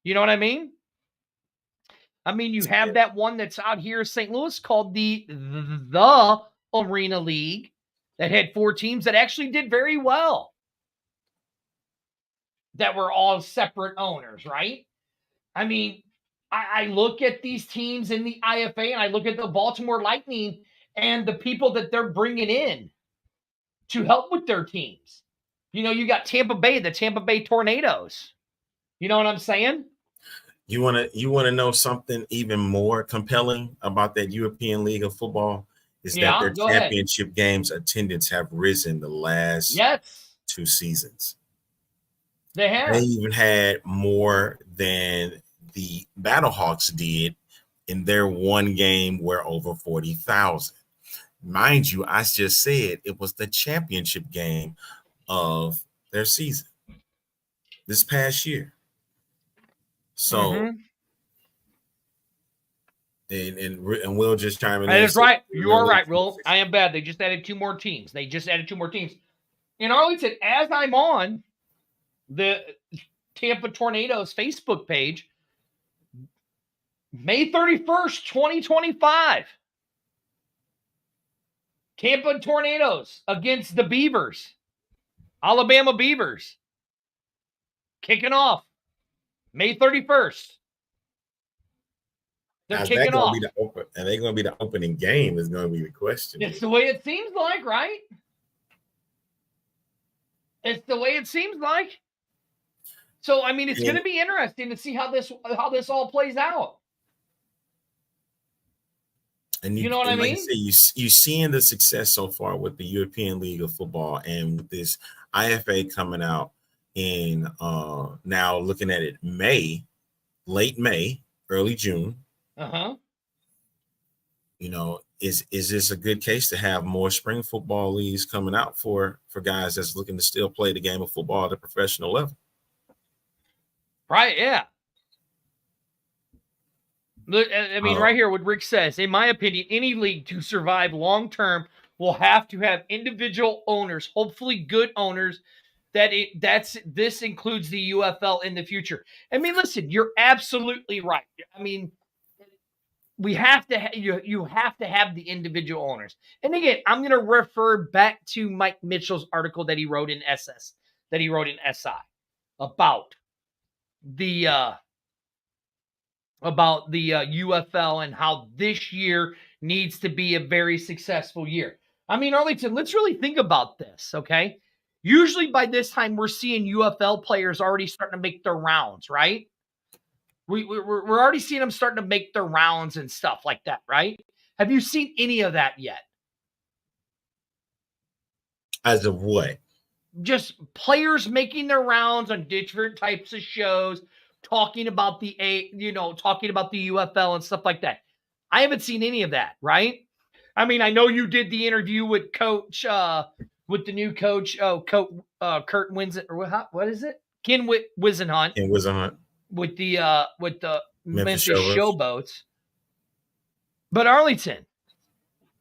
You know what I mean? I mean, you have that one that's out here in St. Louis called the Arena League that had 4 teams that actually did very well, that were all separate owners, right? I mean, I look at these teams in the IFA, and I look at the Baltimore Lightning and the people that they're bringing in to help with their teams. You got Tampa Bay, the Tampa Bay Tornadoes. You know what I'm saying? You want to know something even more compelling about that European League of Football is that their championship games attendance have risen the last 2 seasons. They have. They even had more than the Battlehawks did in their one game, where over 40,000. Mind you, I just said it was the championship game of their season this past year. So, and Will just chiming in. That's right. You are right, Will. I am bad. They just added 2 more teams. In Arlington, as I'm on the Tampa Tornadoes Facebook page, May 31st, 2025, Tampa Tornadoes against the Beavers, Alabama Beavers, kicking off May 31st. They're kicking off. And they're going to be the opening game is going to be the question. It's the way it seems like, right? It's the way it seems like. So, I mean, it's going to be interesting to see how this all plays out. And you know what I like mean? I say, you seeing the success so far with the European League of Football and with this IFA coming out in now looking at it late May, early June. You know, is this a good case to have more spring football leagues coming out for guys that's looking to still play the game of football at a professional level? Right, yeah. Look, I mean, right here, what Rick says, in my opinion, any league to survive long term will have to have individual owners, hopefully good owners. This includes the UFL in the future. I mean, listen, you're absolutely right. I mean, we have to you have to have the individual owners. And again, I'm going to refer back to Mike Mitchell's article that he wrote in SI about the UFL and how this year needs to be a very successful year. I mean, Arlington, let's really think about this, okay? Usually by this time, we're seeing UFL players already starting to make their rounds, right? We're already seeing them starting to make their rounds and stuff like that, right? Have you seen any of that yet? As of what? Just players making their rounds on different types of shows, talking about the UFL and stuff like that. I haven't seen any of that, right? I mean, I know you did the interview with Coach, with the new coach, Kurt Winston, or what is it? Ken Wisenhunt. Ken Wisenhunt. With the Memphis Showboats. But Arlington,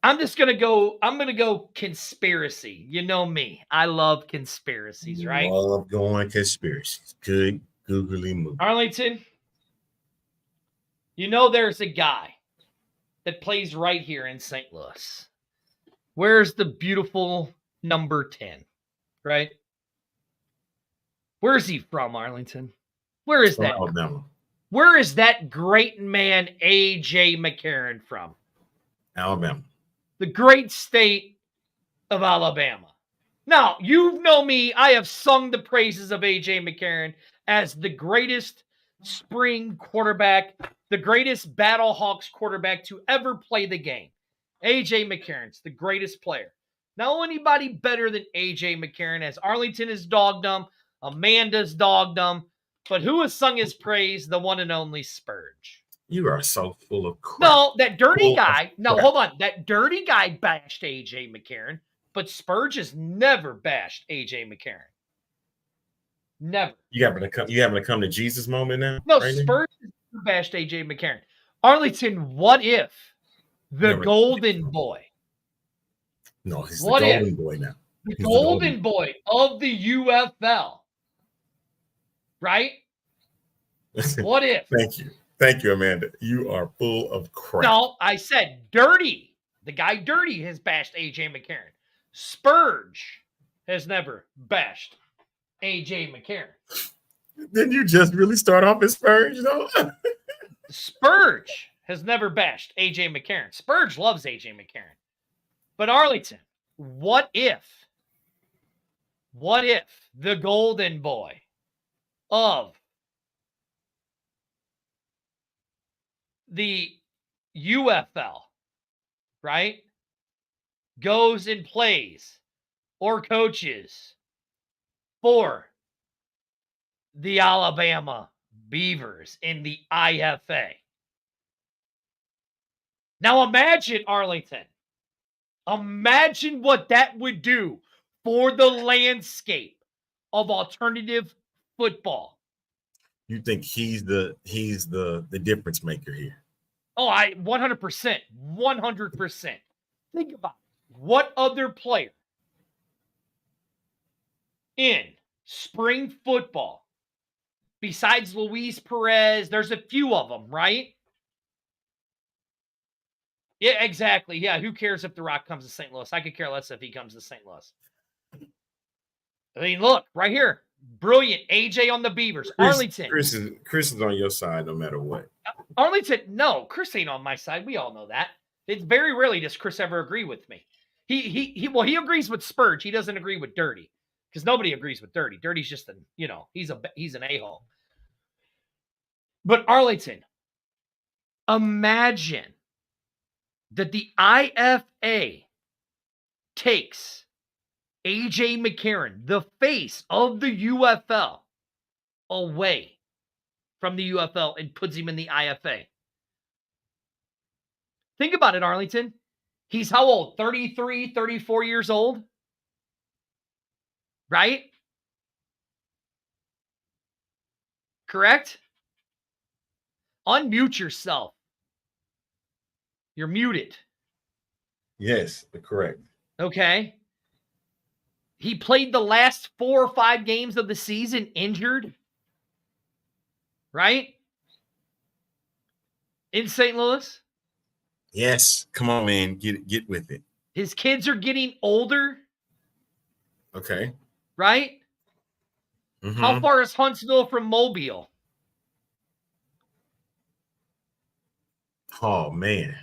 I'm going to go conspiracy. You know me. I love conspiracies, right? Love going conspiracies. Good googly move. Arlington, you know there's a guy that plays right here in St. Louis. Where's the beautiful number 10, right? Where's he from, Arlington? Where is that? Alabama. Where is that great man, A.J. McCarron, from? Alabama. The great state of Alabama. Now, you know me. I have sung the praises of A.J. McCarron as the greatest spring quarterback, the greatest Battlehawks quarterback to ever play the game. A.J. McCarron's the greatest player. Now, anybody better than A.J. McCarron, as Arlington has dogged him, Amanda's dogged him, but who has sung his praise? The one and only Spurge. You are so full of crap. No, that dirty guy. No, hold on. That dirty guy bashed A.J. McCarron, but Spurge has never bashed A.J. McCarron. Never. You having to come to Jesus moment now? No, right Spurge has never bashed A.J. McCarron. Arlington, what if the golden boy? No, he's the golden boy now. The golden boy of the UFL. Right? What if? Thank you, Amanda. You are full of crap. No, I said dirty. The guy dirty has bashed A.J. McCarron. Spurge has never bashed A.J. McCarron. Didn't you just really start off as Spurge, though? Spurge has never bashed A.J. McCarron. Spurge loves A.J. McCarron. But Arlington, what if the golden boy of the UFL, right, goes and plays or coaches for the Alabama Beavers in the IFA? Now imagine, Arlington, imagine what that would do for the landscape of alternative football. You think he's the difference maker here? Oh, 100%. 100%. Think about it. What other player in spring football, besides Luis Perez, there's a few of them, right? Yeah, exactly. Yeah, who cares if The Rock comes to St. Louis? I could care less if he comes to St. Louis. I mean, look, right here. Brilliant. AJ on the Beavers. Arlington. Chris is on your side no matter what. Arlington, no, Chris ain't on my side. We all know that. It's very rarely does Chris ever agree with me. He agrees with Spurge. He doesn't agree with Dirty. because nobody agrees with Dirty. Dirty's just he's an a-hole. But Arlington, imagine that the IFA takes AJ McCarron, the face of the UFL, away from the UFL and puts him in the IFA. Think about it, Arlington. He's how old? 33, 34 years old? Right? Correct? Unmute yourself. You're muted. Yes, correct. Okay. He played the last 4 or 5 games of the season injured. Right? In St. Louis? Yes. Come on, man. Get with it. His kids are getting older. Okay. Right? Mm-hmm. How far is Huntsville from Mobile? Oh, man.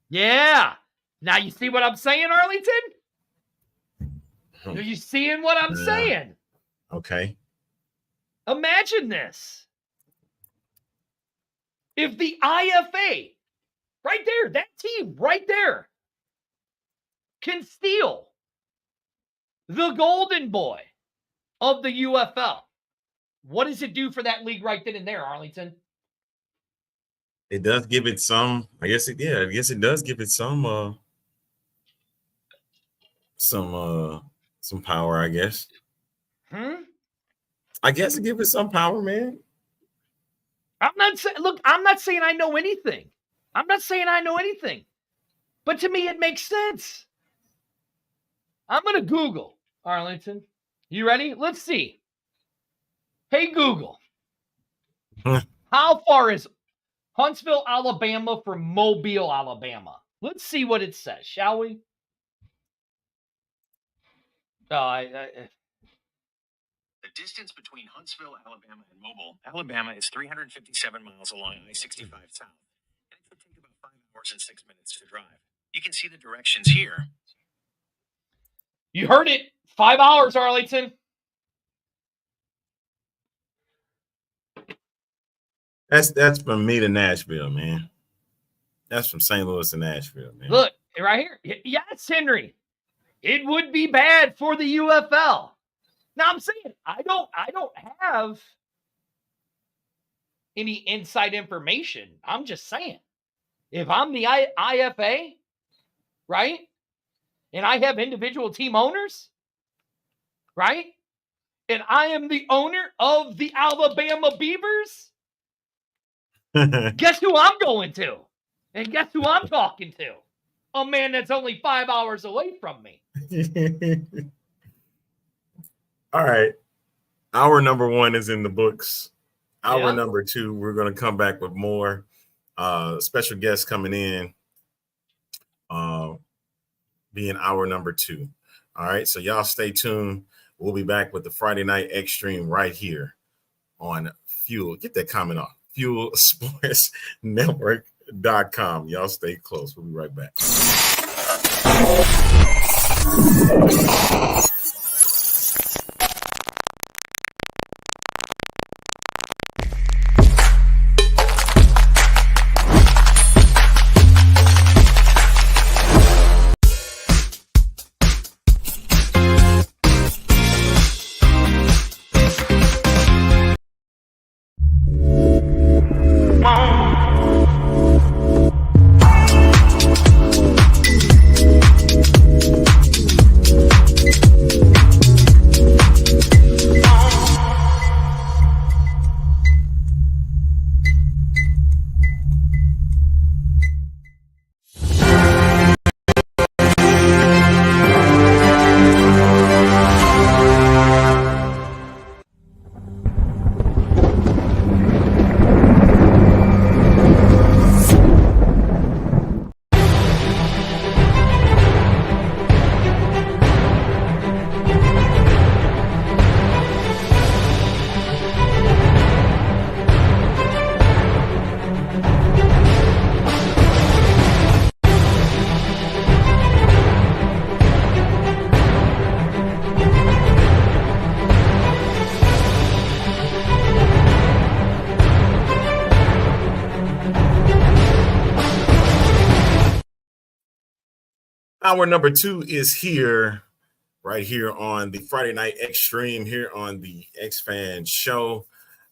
Yeah. Now you see what I'm saying, Arlington? Are you seeing what I'm saying? Okay. Imagine this. If the IFA, right there, that team right there, can steal the golden boy of the UFL, what does it do for that league right then and there, Arlington? It does give it some, I guess it does give it some power, I guess. I guess it gives it some power, man. I'm not saying I know anything. But to me, it makes sense. I'm going to Google, Arlington. You ready? Let's see. Hey, Google. How far is Huntsville, Alabama from Mobile, Alabama? Let's see what it says, shall we? The distance between Huntsville, Alabama, and Mobile, Alabama is 357 miles along I-65 south, and it could take about 5 hours and 6 minutes to drive. You can see the directions here. You heard it. 5 hours, Arlington. That's from me to Nashville, man. That's from St. Louis to Nashville, man. Look, right here. Yes, Henry. It would be bad for the UFL. Now I'm saying I don't have any inside information. I'm just saying, if I'm the IFA, right, and I have individual team owners, right, and I am the owner of the Alabama Beavers, guess who I'm going to? And guess who I'm talking to? A man that's only 5 hours away from me. All right. Hour number 1 is in the books. Hour number 2, we're going to come back with more special guests coming in, being hour number 2. All right. So y'all stay tuned. We'll be back with the Friday Night Extreme right here on Fuel. Get that comment off. FuelSportsNetwork.com. Y'all stay close. We'll be right back. Hour number 2 is here, right here on the Friday Night Extreme here on the X-Fan Show.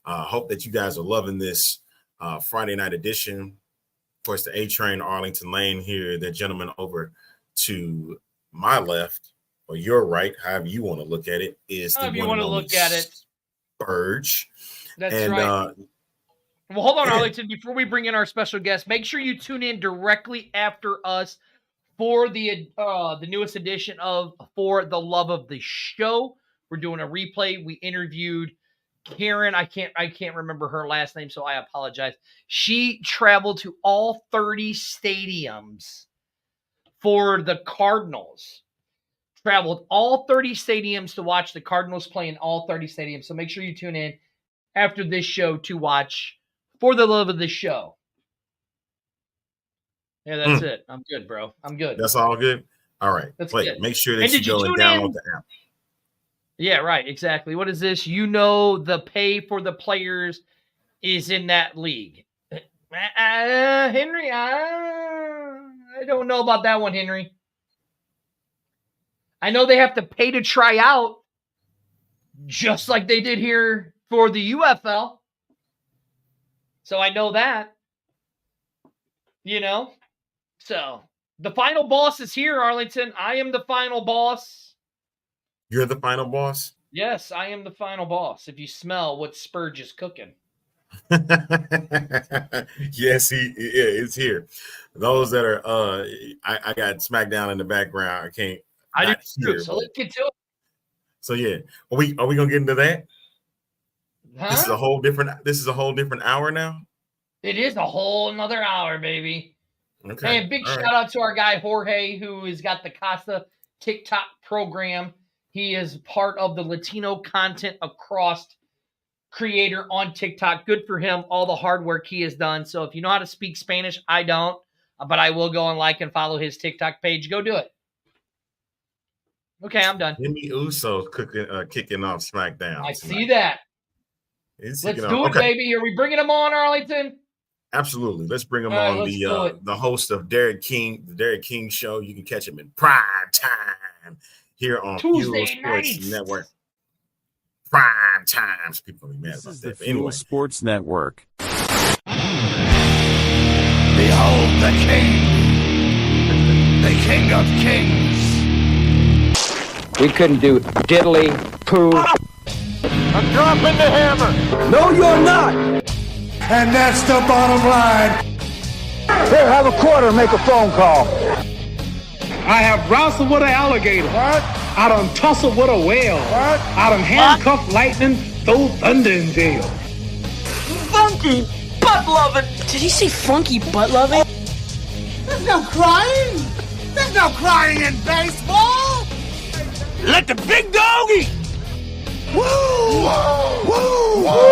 Hope that you guys are loving this Friday night edition. Of course, the A-Train, Arlington Lane here, the gentleman over to my left, or your right, however you want to look at it, is the one and only Spurge. That's right. Well, hold on, Arlington. Before we bring in our special guest, make sure you tune in directly after us for the newest edition of For the Love of the Show. We're doing a replay. We interviewed Karen. I can't remember her last name, so I apologize. She traveled to all 30 stadiums for the Cardinals. Traveled all 30 stadiums to watch the Cardinals play in all 30 stadiums. So make sure you tune in after this show to watch For the Love of the Show. Yeah, that's it. I'm good, bro. I'm good. That's all good? All right. That's good. Make sure that you go and download the app. Yeah, right. Exactly. What is this? You know the pay for the players is in that league. Henry, I don't know about that one, Henry. I know they have to pay to try out, just like they did here for the UFL. So I know that. You know? So the final boss is here, Arlington. I am the final boss. You're the final boss? Yes, I am the final boss. If you smell what Spurge is cooking. Yes, it's here. Those that are I got SmackDown in the background. I did too, so let's get to it. So yeah. Are we gonna get into that? Huh? This is a whole different hour now. It is a whole another hour, baby. Okay. Hey, big shout out to our guy Jorge, who has got the Casa TikTok program. He is part of the Latino content across creator on TikTok. Good for him. All the hard work he has done. So if you know how to speak Spanish, I don't, but I will go and like and follow his TikTok page. Go do it. Okay, I'm done. Jimmy Uso kicking off SmackDown. I see that. Let's do it, baby. Are we bringing him on, Arlington? Absolutely. Let's bring him on. The host of the Derek King Show. You can catch him in prime time here on Fuel Sports Network. Prime times. People be mad about that. Fuel Sports Network. Behold the King, the King of Kings. We couldn't do diddly poo. I'm dropping the hammer. No, you're not. And that's the bottom line. Here, have a quarter, make a phone call. I have wrestled with an alligator. What? I done tussled with a whale. What? I done handcuffed lightning, throw thunder in jail. Funky butt loving. Did he say funky butt loving? There's no crying. There's no crying in baseball. Let the big dog eat. Woo! Woo! Woo! Woo!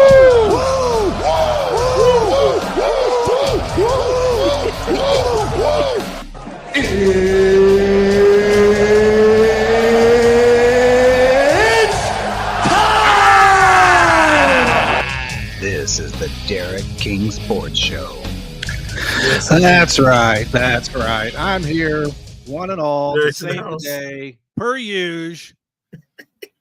It's time! This is the Derek King Sports Show. That's right. I'm here, one and all, to save the day, per usual.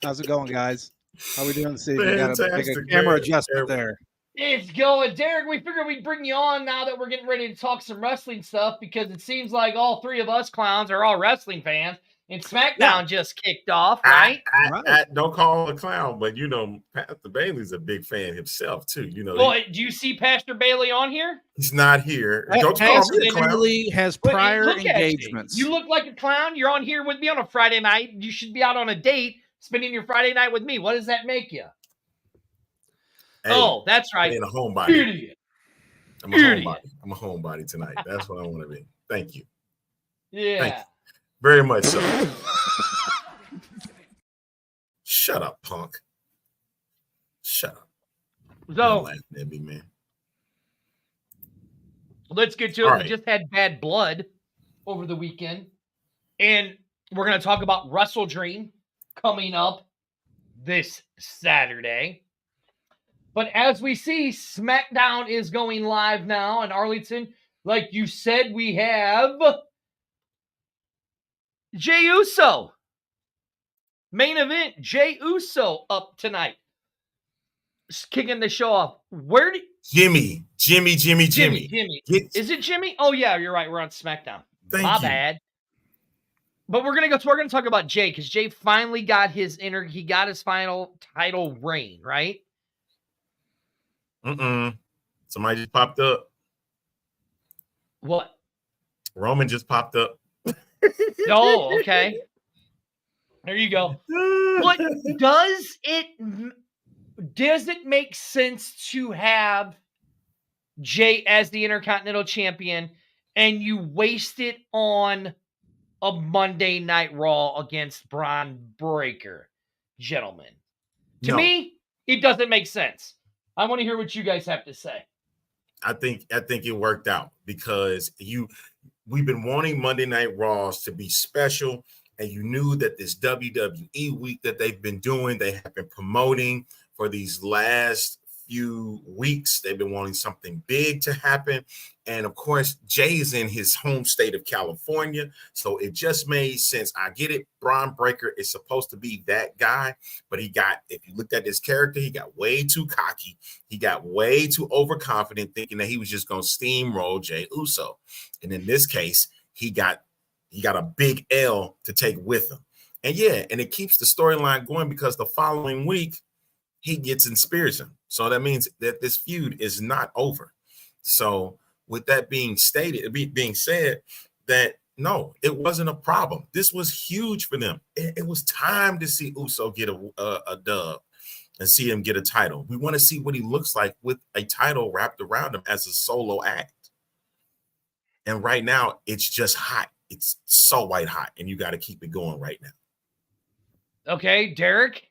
How's it going, guys? How we doing this evening? Got to make a camera adjustment there. It's going. Derek, we figured we'd bring you on now that we're getting ready to talk some wrestling stuff, because it seems like all three of us clowns are all wrestling fans, and SmackDown just kicked off, right? I don't call him a clown, but Pastor Bailey's a big fan himself too. Well, do you see Pastor Bailey on here? He's not here. Pastor Bailey has prior engagements. You look like a clown. You're on here with me on a Friday night. You should be out on a date, spending your Friday night with me. What does that make you? Hey, that's right. Being a homebody. Idiot. I'm a homebody. I'm a homebody tonight. That's what I want to be. Thank you. Yeah. Thank you. Very much so. Shut up, punk. Shut up. So, laughing at me, man. Let's get to it. Right. We just had Bad Blood over the weekend, and we're going to talk about Wrestle Dream coming up this Saturday. But as we see, SmackDown is going live now in Arlington. Like you said, we have Jey Uso. Main event, Jey Uso up tonight. Kicking the show off. Where did Jimmy. Is it Jimmy? Oh yeah, you're right. We're on SmackDown. Thank you. Bad. But we're gonna talk about Jey because Jey finally got his final title reign, right? Somebody just popped up. What? Roman just popped up. Oh, okay. There you go. But does it make sense to have Jey as the Intercontinental Champion and you waste it on a Monday Night Raw against Braun Breaker, gentlemen? To me, it doesn't make sense. I want to hear what you guys have to say. I think it worked out because we've been wanting Monday Night Raws to be special, and you knew that this WWE week that they've been doing, they have been promoting for these last few weeks. They've been wanting something big to happen. And of course, Jey is in his home state of California. So it just made sense. I get it. Braun Breaker is supposed to be that guy, but if you looked at his character, he got way too cocky. He got way too overconfident, thinking that he was just going to steamroll Jey Uso. And in this case, he got a big L to take with him. And it keeps the storyline going because the following week, he gets and spears him. So that means that this feud is not over. So with that being said, that no, it wasn't a problem. This was huge for them. It was time to see Uso get a dub and see him get a title. We want to see what he looks like with a title wrapped around him as a solo act. And right now, it's just hot. It's so white hot, and you got to keep it going right now. Okay, Derek?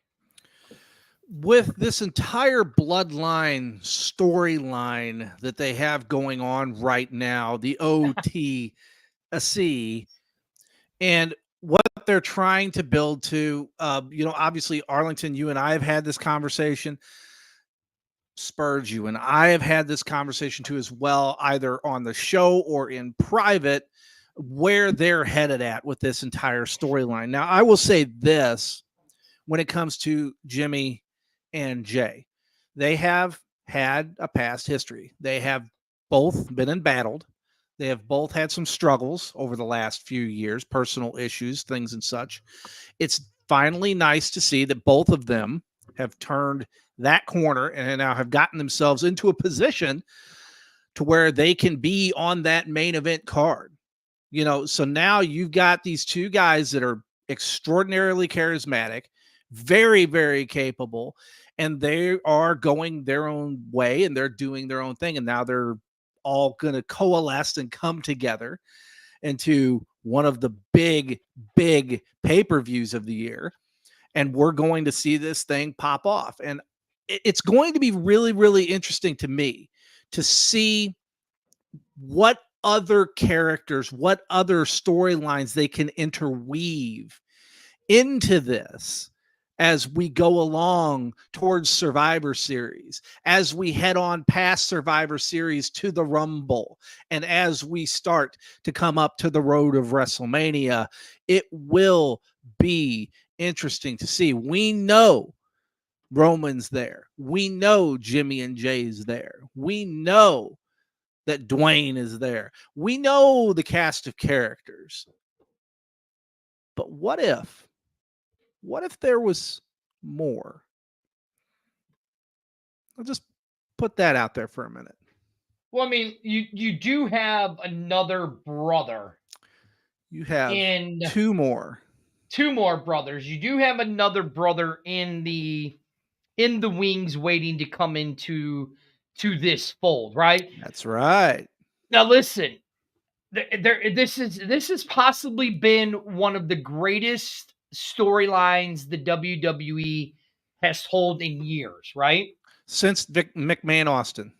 With this entire bloodline storyline that they have going on right now, the OTC, and what they're trying to build to, obviously, Arlington, you and I have had this conversation. Spurge, you and I have had this conversation too as well, either on the show or in private, where they're headed at with this entire storyline. Now, I will say this when it comes to Jimmy and Jey. They have had a past history. They have both been embattled. They have both had some struggles over the last few years, personal issues, things and such. It's finally nice to see that both of them have turned that corner and now have gotten themselves into a position to where they can be on that main event card. So now you've got these two guys that are extraordinarily charismatic, very, very capable, and they are going their own way and they're doing their own thing. And now they're all going to coalesce and come together into one of the big, big pay-per-views of the year. And we're going to see this thing pop off. And it's going to be really, really interesting to me to see what other characters, what other storylines they can interweave into this as we go along towards Survivor Series, as we head on past Survivor Series to the Rumble, and as we start to come up to the road of WrestleMania. It will be interesting to see. We know Roman's there. We know Jimmy and Jay's there. We know that Dwayne is there. We know the cast of characters. But what if there was more? I'll just put that out there for a minute. Well, I mean, you do have another brother. You have two more brothers. You do have another brother in the wings waiting to come into this fold, right? That's right. Now listen, this has possibly been one of the greatest storylines the WWE has told in years, right? Since McMahon Austin.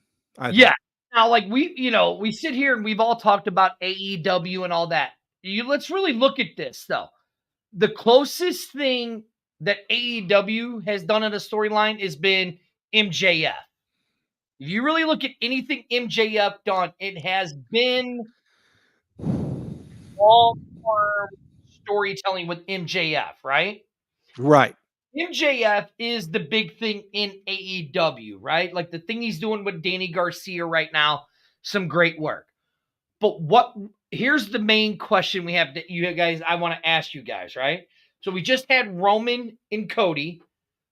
Yeah. Now, like we sit here and we've all talked about AEW and all that. Let's really look at this though. The closest thing that AEW has done in a storyline has been MJF. If you really look at anything MJF done, it has been long-term storytelling with MJF, right? Right. MJF is the big thing in AEW, right? Like the thing he's doing with Danny Garcia right now, some great work. But here's the main question we have that you guys, I want to ask you guys, right? So we just had Roman and Cody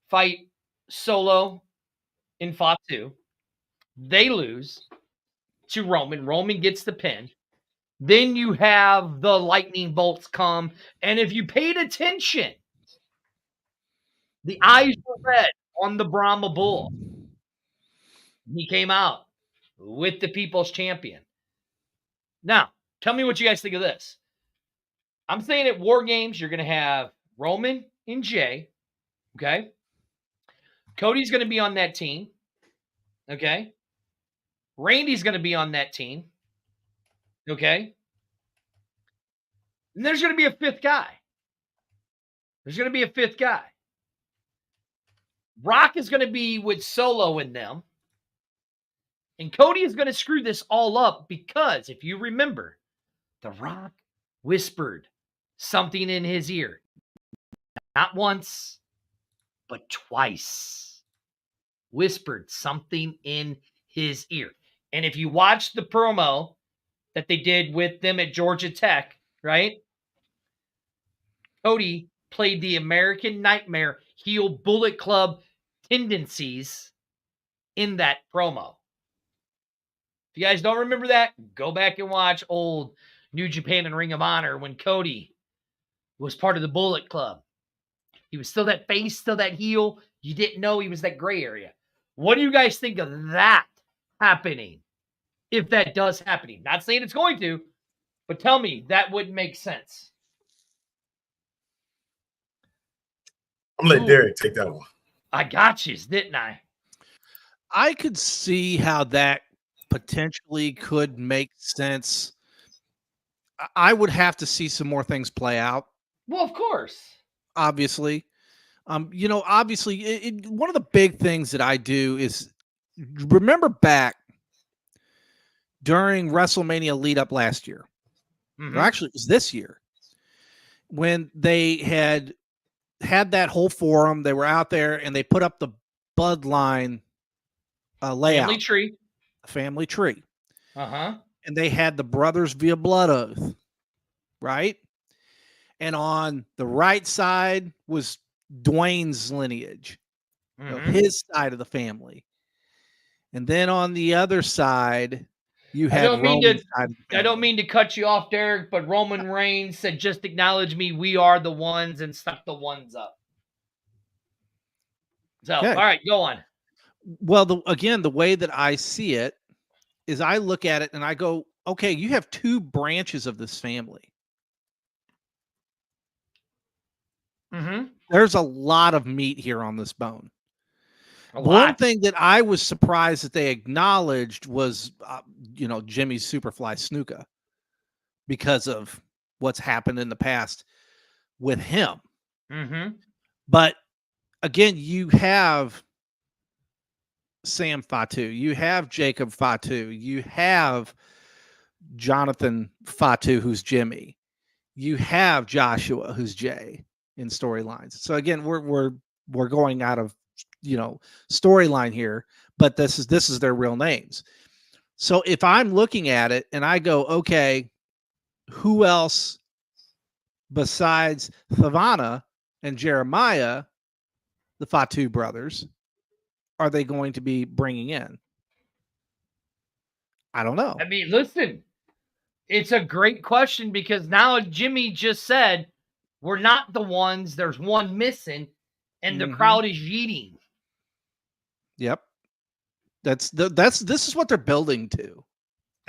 fight Solo and Fatu. They lose to Roman. Roman gets the pin. Then you have the lightning bolts come. And if you paid attention, the eyes were red on the Brahma Bull. He came out with the People's Champion. Now, tell me what you guys think of this. I'm saying at War Games, you're going to have Roman and Jay. Okay. Cody's going to be on that team. Okay. Randy's going to be on that team. Okay. And there's going to be a fifth guy. Rock is going to be with Solo in them. And Cody is going to screw this all up because if you remember, The Rock whispered something in his ear. Not once, but twice. Whispered something in his ear. And if you watch the promo that they did with them at Georgia Tech, right? Cody played the American Nightmare heel Bullet Club tendencies in that promo. If you guys don't remember that, go back and watch old New Japan and Ring of Honor when Cody was part of the Bullet Club. He was still that face, still that heel. You didn't know he was that gray area. What do you guys think of that happening? If that does happen. Not saying it's going to, but tell me that would make sense. I'm going to let Derek take that one. I got you, didn't I? I could see how that potentially could make sense. I would have to see some more things play out. Well, of course. Obviously. Obviously, one of the big things that I do is remember back during WrestleMania lead up last year. Or actually, it was this year when they had that whole forum. They were out there and they put up the Bloodline layout. Family tree. And they had the brothers via blood oath, right? And on the right side was Dwayne's lineage, his side of the family. And then on the other side, you had Roman's side of the family. I don't mean to cut you off, Derek, but Roman Reigns said, just acknowledge me. We are the ones, and stuck the ones up. So, okay. All right, go on. Well, again, the way that I see it is I look at it and I go, okay, you have two branches of this family. There's a lot of meat here on this bone. One thing that I was surprised that they acknowledged was, Jimmy's Superfly Snuka, because of what's happened in the past with him. But again, you have Sam Fatu, you have Jacob Fatu, you have Jonathan Fatu, who's Jimmy, you have Joshua, who's Jay in storylines. So again, we're going out of storyline here, but this is their real names. So if I'm looking at it and I go, okay, who else besides Thavana and Jeremiah, the Fatu brothers, are they going to be bringing in? I don't know. I mean, listen, it's a great question because now Jimmy just said we're not the ones. There's one missing, and the crowd is yeeting. Yep. This is what they're building to.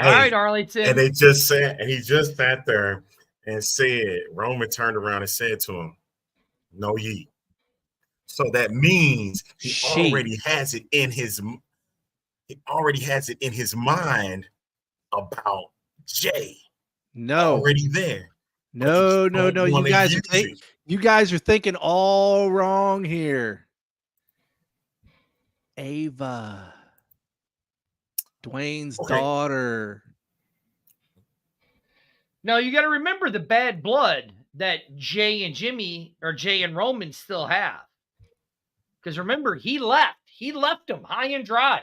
All right, Arlington. And he just sat there and said, Roman turned around and said to him, "No yeet." So that means he already has it in his mind about Jay. No. Already there. No. You guys are thinking all wrong here. Ava, Dwayne's daughter. Now you got to remember the bad blood that Jay and Roman still have. Because remember, he left. He left them high and dry.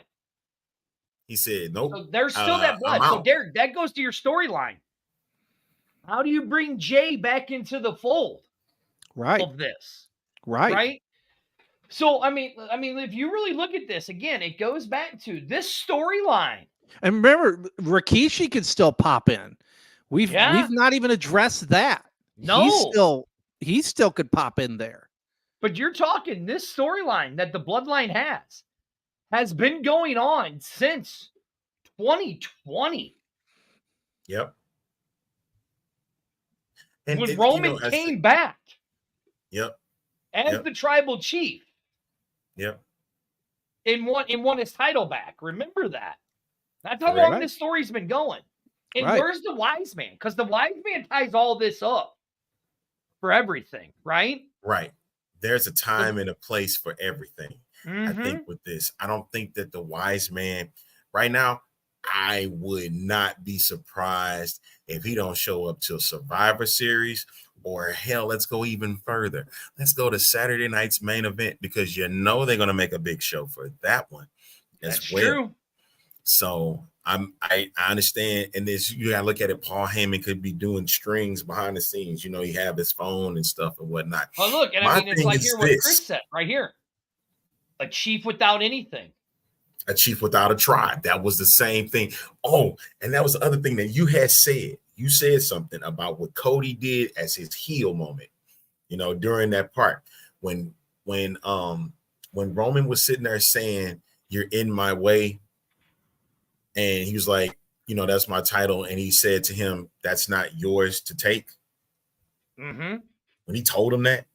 He said, nope. So there's still that blood. So, Derek, that goes to your storyline. How do you bring Jay back into the fold of this? Right? So, I mean, if you really look at this, again, it goes back to this storyline. And remember, Rikishi could still pop in. We've not even addressed that. No. He still could pop in there. But you're talking this storyline that the Bloodline has been going on since 2020. Yep. When Roman came back. Yep. As the tribal chief. Yep. And won his title back. Remember that. That's how long this story's been going. And where's the wise man? Because the wise man ties all this up for everything, right? Right. There's a time and a place for everything. I think with this, I don't think that the wise man right now, I would not be surprised if he don't show up till Survivor Series, or hell, let's go even further. Let's go to Saturday night's main event, because they're going to make a big show for that one as well. True. So I understand, and this, you gotta look at it. Paul Heyman could be doing strings behind the scenes. He have his phone and stuff and whatnot. Oh, look, and I mean, it's like here what Chris said right here. A chief without anything. A chief without a tribe. That was the same thing. Oh, and that was the other thing that you had said. You said something about what Cody did as his heel moment, during that part when Roman was sitting there saying, "You're in my way." And he was like, that's my title. And he said to him, "That's not yours to take." Mm-hmm. When he told him that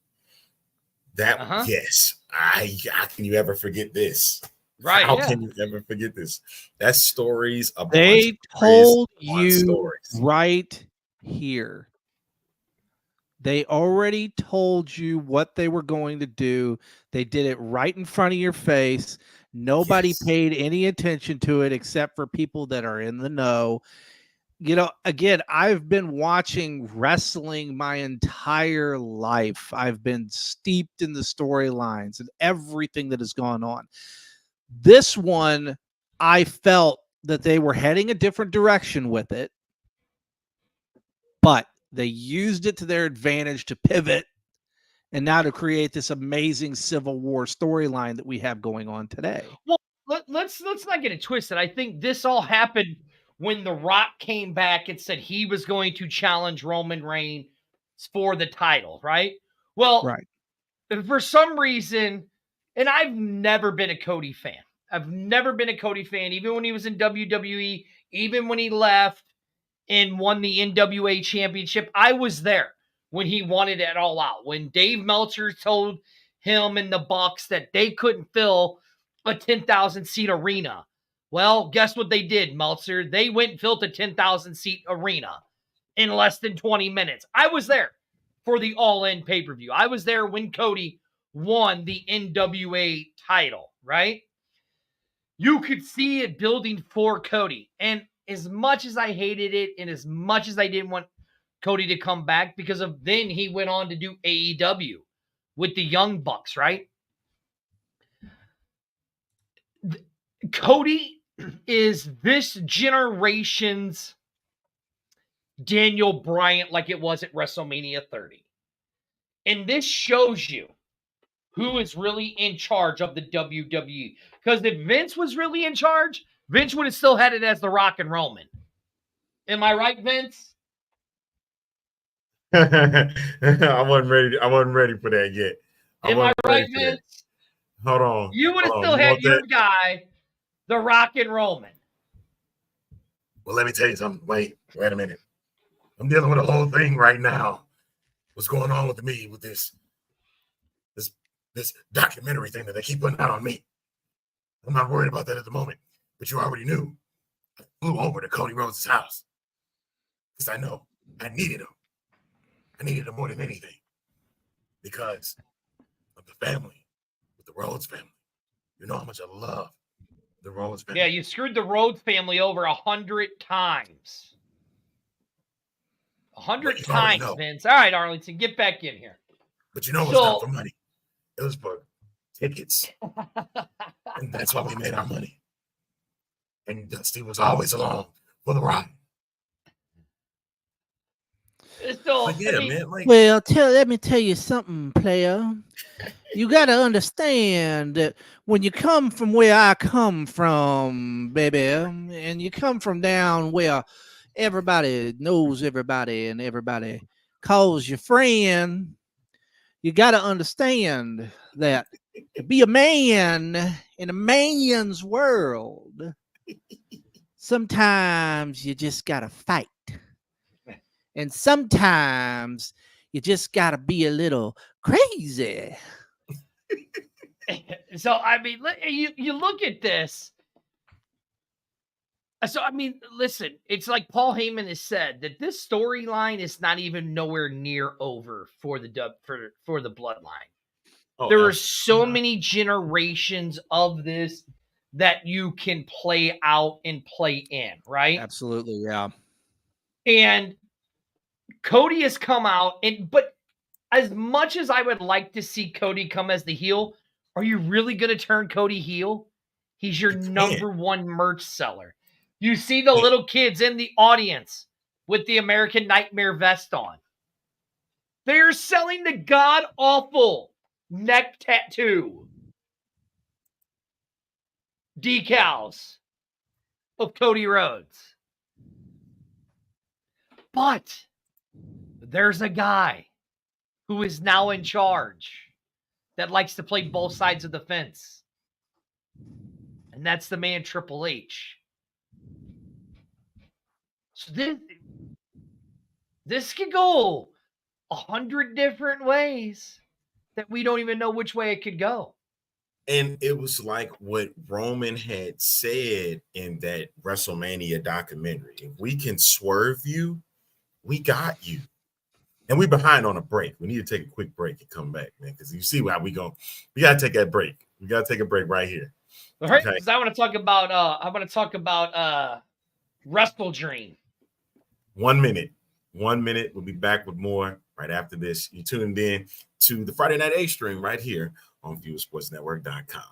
yes, how can you ever forget this? Right. How can you ever forget this? That's stories. They told you right here. They already told you what they were going to do. They did it right in front of your face. Nobody paid any attention to it except for people that are in the know. Again, I've been watching wrestling my entire life. I've been steeped in the storylines and everything that has gone on. This one, I felt that they were heading a different direction with it, but they used it to their advantage to pivot and now to create this amazing Civil War storyline that we have going on today. Well, let's not get it twisted. I think this all happened when The Rock came back and said he was going to challenge Roman Reigns for the title, right? Well, for some reason, and I've never been a Cody fan. Even when he was in WWE, even when he left and won the NWA championship, I was there when he wanted it all out. When Dave Meltzer told him and the Bucks that they couldn't fill a 10,000 seat arena. Well, guess what they did, Meltzer? They went and filled a 10,000 seat arena in less than 20 minutes. I was there for the All-In pay-per-view. I was there when Cody won the NWA title, right? You could see it building for Cody. And as much as I hated it and as much as I didn't want Cody to come back, because of then he went on to do AEW with the Young Bucks, right? Cody is this generation's Daniel Bryan, like it was at WrestleMania 30. And this shows you who is really in charge of the WWE. Because if Vince was really in charge, Vince would have still had it as The Rock and Roman. Am I right, Vince? I wasn't ready for that yet. Am I right, Vince? Hold on. You would have still had your guy, The Rock and Roman. Well, let me tell you something. Wait a minute. I'm dealing with a whole thing right now. What's going on with me with this documentary thing that they keep putting out on me? I'm not worried about that at the moment. But you already knew. I flew over to Cody Rhodes' house because I know I needed him. I needed him more than anything because of the family, with the Rhodes family. You know how much I love the Rhodes family. Yeah, you screwed the Rhodes family over 100 times. 100 times, Vince. All right, Arlington, get back in here. But you know what's not for money? It was for tickets. And that's why we made our money. And Dusty was always along for the ride. So, man, well, let me tell you something, player. You got to understand that when you come from where I come from, baby, and you come from down where everybody knows everybody and everybody calls you friend, you got to understand that to be a man in a man's world, sometimes you just got to fight. And sometimes you just got to be a little crazy. So, I mean, you look at this. So, I mean, listen, it's like Paul Heyman has said that this storyline is not even nowhere near over for the bloodline. There are so many generations of this that you can play out and play in, right? Absolutely, yeah. And Cody has come out, but as much as I would like to see Cody come as the heel, are you really going to turn Cody heel? He's your number one merch seller. You see the little kids in the audience with the American Nightmare vest on. They're selling the god-awful neck tattoo decals of Cody Rhodes. But there's a guy who is now in charge that likes to play both sides of the fence. And that's the man Triple H. So this could go 100 different ways that we don't even know which way it could go. And it was like what Roman had said in that WrestleMania documentary. If we can swerve you, we got you. And we're behind on a break. We need to take a quick break and come back, man, because you see how we go. We got to take that break. We got to take a break right here. All right, because I want to talk about Wrestle Dream. 1 minute. 1 minute. We'll be back with more right after this. You tuned in to the Friday Night A-Stream right here on ViewerSportsNetwork.com.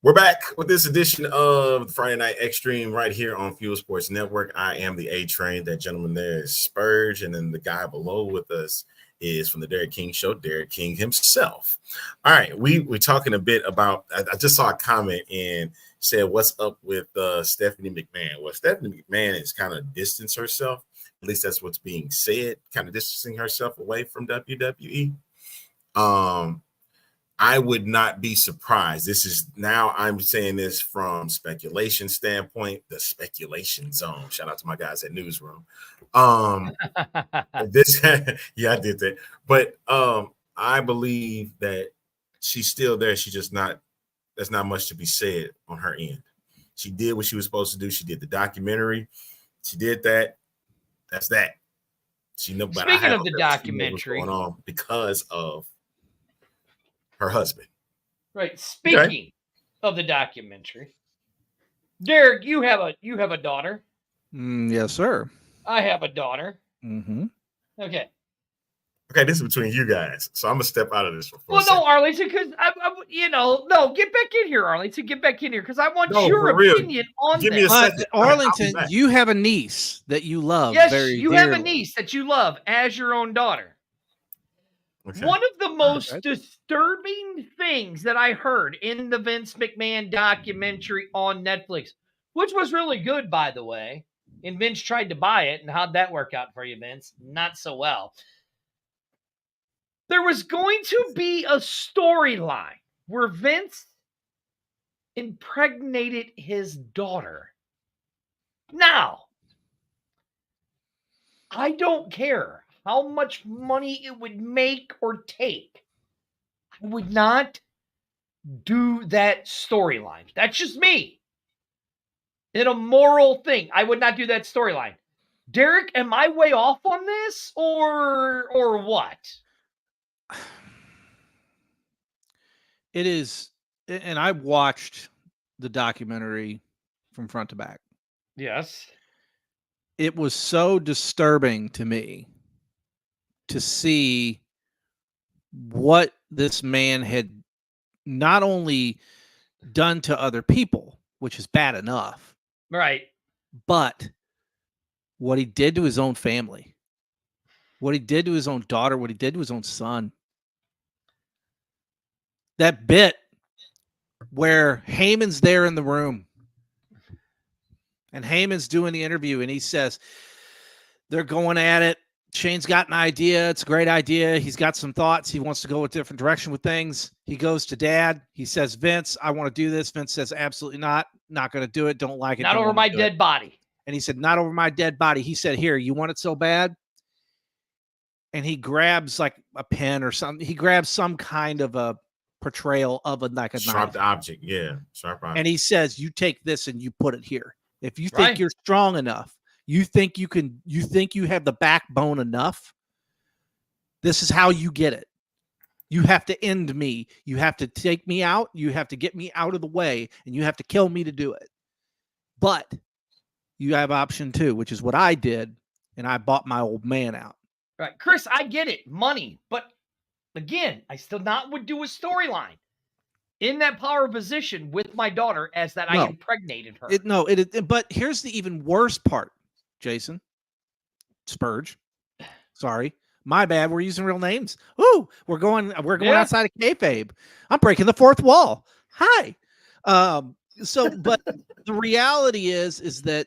We're back with this edition of Friday Night Extreme right here on Fuel Sports Network. I am the A-Train. That gentleman there is Spurge. And then the guy below with us is from the Derek King Show, Derek King himself. All right, we're talking a bit about, I just saw a comment and said, what's up with Stephanie McMahon? Well, Stephanie McMahon is kind of distanced herself. At least that's what's being said, kind of distancing herself away from WWE. I would not be surprised. This is now I'm saying this from speculation standpoint, the speculation zone. Shout out to my guys at Newsroom. This, yeah, I did that. But I believe that she's still there. She just not. There's not much to be said on her end. She did what she was supposed to do. She did the documentary. She did that. That's that. She know. But Speaking of the documentary, going on because of her husband. Right. Speaking of the documentary, Derek, you have a daughter. Yes, sir. I have a daughter. Mm-hmm. Okay. Okay, this is between you guys, so I'm gonna step out of this for Well, no, Arlington, because get back in here, Arlington. Get back in here, because I want your opinion on Give this. me a second. Arlington, you have a niece that you love. Yes, very you dearly. have a niece that you love as your own daughter. Okay. One of the most disturbing things that I heard in the Vince McMahon documentary on Netflix, which was really good, by the way, and Vince tried to buy it. And how'd that work out for you, Vince? Not so well. There was going to be a storyline where Vince impregnated his daughter. Now, I don't care how much money it would make or take. I would not do that storyline. That's just me. It's a moral thing. I would not do that storyline. Derek, am I way off on this or what? It is, and I watched the documentary from front to back. Yes. It was so disturbing to me to see what this man had not only done to other people, which is bad enough, right, but what he did to his own family, what he did to his own daughter, what he did to his own son. That bit where Heyman's there in the room and Heyman's doing the interview and he says, they're going at it. Shane's got an idea. It's a great idea. He's got some thoughts. He wants to go a different direction with things. He goes to Dad. He says, Vince, I want to do this. Vince says, absolutely not. Not going to do it. Don't like it. Not over my dead body. And he said, not over my dead body. He said, here, you want it so bad? And he grabs like a pen or something. He grabs some kind of a portrayal of a like a sharp knife. object. Yeah. Sharp object. And he says, you take this and you put it here. If you think you're strong enough, you think you have the backbone enough, this is how you get it. You have to end me. You have to take me out. You have to get me out of the way, and you have to kill me to do it. But you have option 2, which is what I did, and I bought my old man out. Right. Chris, I get it. Money. But again, I still not would do a storyline in that power position with my daughter as that I impregnated her. But here's the even worse part, Jason. Spurge. Sorry. My bad. We're using real names. Ooh, we're going outside of kayfabe. I'm breaking the fourth wall. Hi. But the reality is that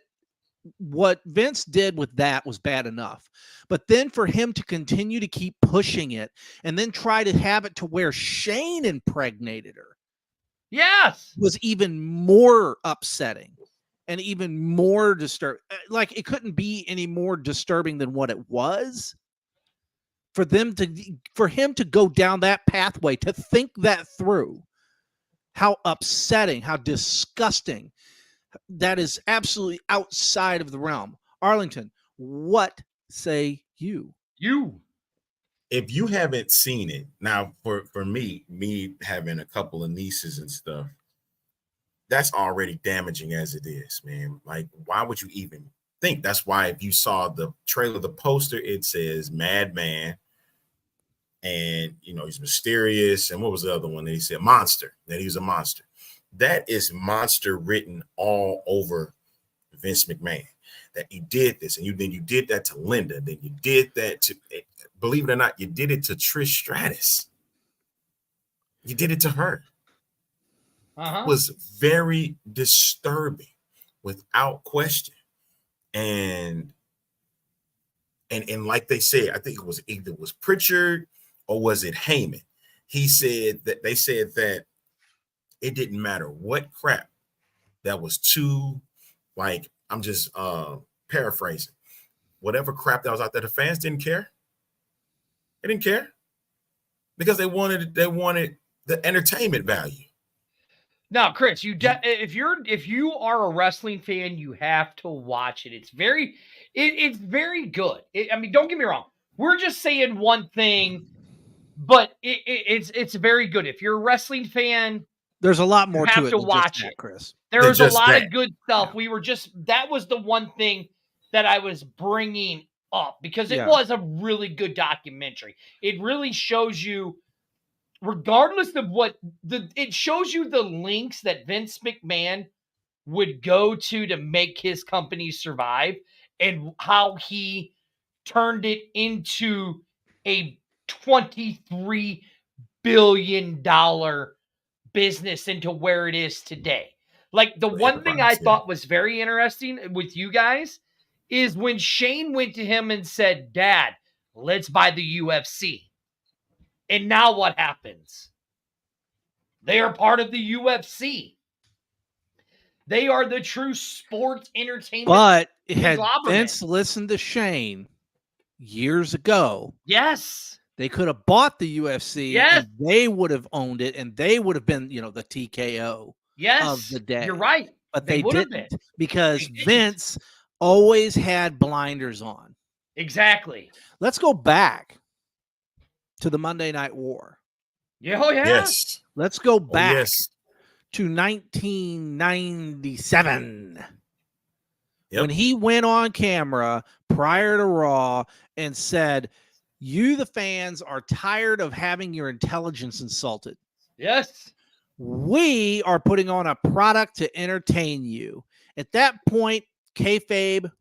what Vince did with that was bad enough. But then for him to continue to keep pushing it and then try to have it to where Shane impregnated her. Yes. Was even more upsetting and even more disturbing. Like, it couldn't be any more disturbing than what it was. For him to go down that pathway, to think that through, how upsetting, how disgusting. That is absolutely outside of the realm. Arlington, what say you? If you haven't seen it, now for me having a couple of nieces and stuff, that's already damaging as it is, man. Like, why would you even think? That's why if you saw the trailer, the poster, it says Madman, and he's mysterious. And what was the other one that he said? Monster. That he was a monster. That is monster written all over Vince McMahon. That you did this, and you did that to Linda, then you did that to, believe it or not, you did it to Trish Stratus. You did it to her. It was very disturbing, without question. And like they said, I think it was either Pritchard or was it Heyman? They said that it didn't matter what crap that was too, like, I'm just paraphrasing. Whatever crap that was out there, the fans didn't care. They didn't care because they wanted the entertainment value. Now, Chris, if you are a wrestling fan, you have to watch it. It's very good. I mean, don't get me wrong. We're just saying one thing, but it's very good. If you're a wrestling fan, there's a lot more to it. To watch it, Chris. There's a lot of good stuff. Yeah. That was the one thing that I was bringing up because it was a really good documentary. It really shows you, regardless of it shows you the links that Vince McMahon would go to make his company survive and how he turned it into a $23 billion business into where it is today. Like, the one thing I thought was very interesting with you guys is when Shane went to him and said, Dad, let's buy the UFC. And now what happens? They are part of the UFC. They are the true sports entertainment. But had Vince listened to Shane years ago, yes, they could have bought the UFC. Yes, and they would have owned it, and they would have been, the TKO of the day. You're right. But they didn't because Vince always had blinders on. Exactly. Let's go back to the Monday Night War. Yeah, oh yeah. Yes. Let's go back to 1997. Yep. When he went on camera prior to Raw and said, you, the fans, are tired of having your intelligence insulted. Yes. We are putting on a product to entertain you. At that point, kayfabe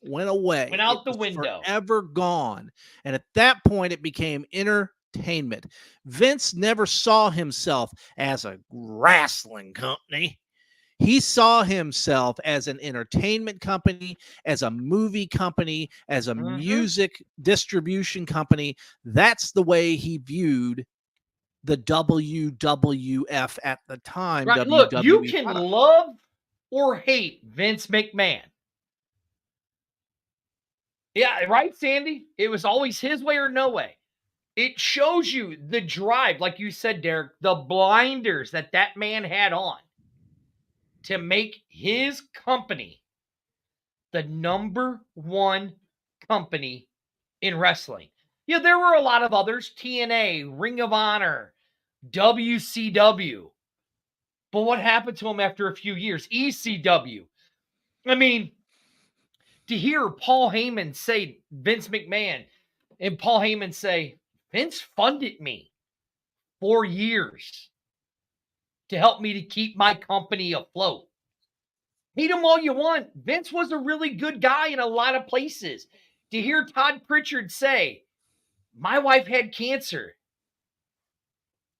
went away. Went out the window. Forever gone. And at that point, it became entertainment. Vince never saw himself as a wrestling company. He saw himself as an entertainment company, as a movie company, as a music distribution company. That's the way he viewed the WWF at the time. Right. Look, you can love or hate Vince McMahon. Yeah, right, Sandy? It was always his way or no way. It shows you the drive, like you said, Derek, the blinders that man had on to make his company the #1 company in wrestling. Yeah, there were a lot of others, TNA, Ring of Honor, WCW. But what happened to him after a few years? ECW. I mean, to hear Paul Heyman say, Vince McMahon, and Paul Heyman say, Vince funded me 4 years to help me to keep my company afloat. Hate him all you want. Vince was a really good guy in a lot of places. To hear Todd Pritchard say, my wife had cancer,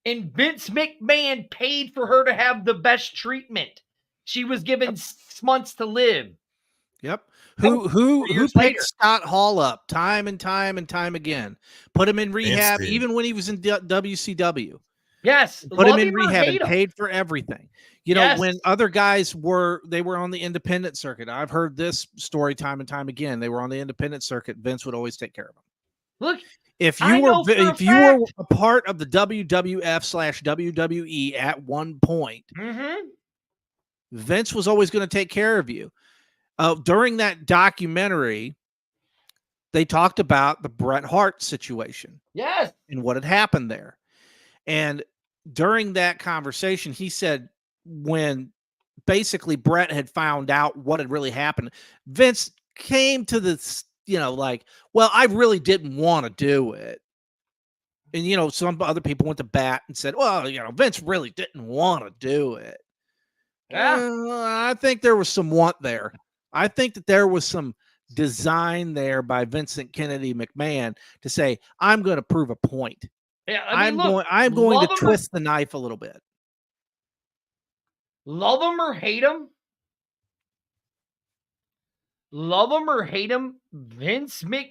and Vince McMahon paid for her to have the best treatment. She was given 6 months to live. Yep. Who picked Scott Hall up time and time and time again? Put him in rehab, even when he was in WCW. Yes. Put him in rehab and paid for everything. You know, when other guys were on the independent circuit. I've heard this story time and time again. They were on the independent circuit. Vince would always take care of them. Look, if you were a part of the WWF/WWE at one point, Vince was always going to take care of you. During that documentary, they talked about the Bret Hart situation. Yes. And what had happened there. And during that conversation, he said when basically Bret had found out what had really happened, Vince came to this, well, I really didn't want to do it. And, some other people went to bat and said, well, Vince really didn't want to do it. Yeah. I think there was some want there. I think that there was some design there by Vincent Kennedy McMahon to say, I'm going to prove a point. Yeah, I'm going to twist the knife a little bit. Love him or hate him. Love him or hate him.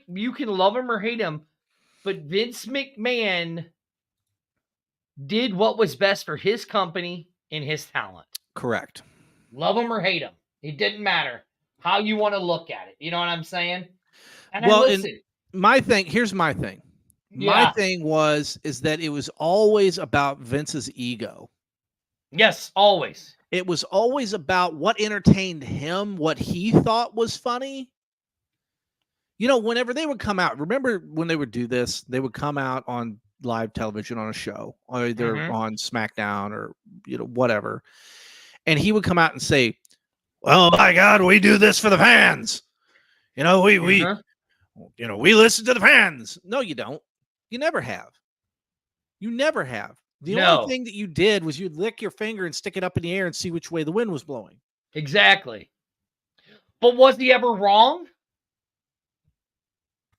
You can love him or hate him, but Vince McMahon did what was best for his company and his talent. Correct. Love him or hate him. It didn't matter how you want to look at it. You know what I'm saying? And here's my thing. My thing is that it was always about Vince's ego. Yes, always. It was always about what entertained him, what he thought was funny. Whenever they would come out, remember when they would do this, they would come out on live television on a show, or either on SmackDown or, whatever. And he would come out and say, well, my God, we do this for the fans. We listen to the fans. No, you don't. You never have. The only thing that you did was you'd lick your finger and stick it up in the air and see which way the wind was blowing. Exactly. But was he ever wrong?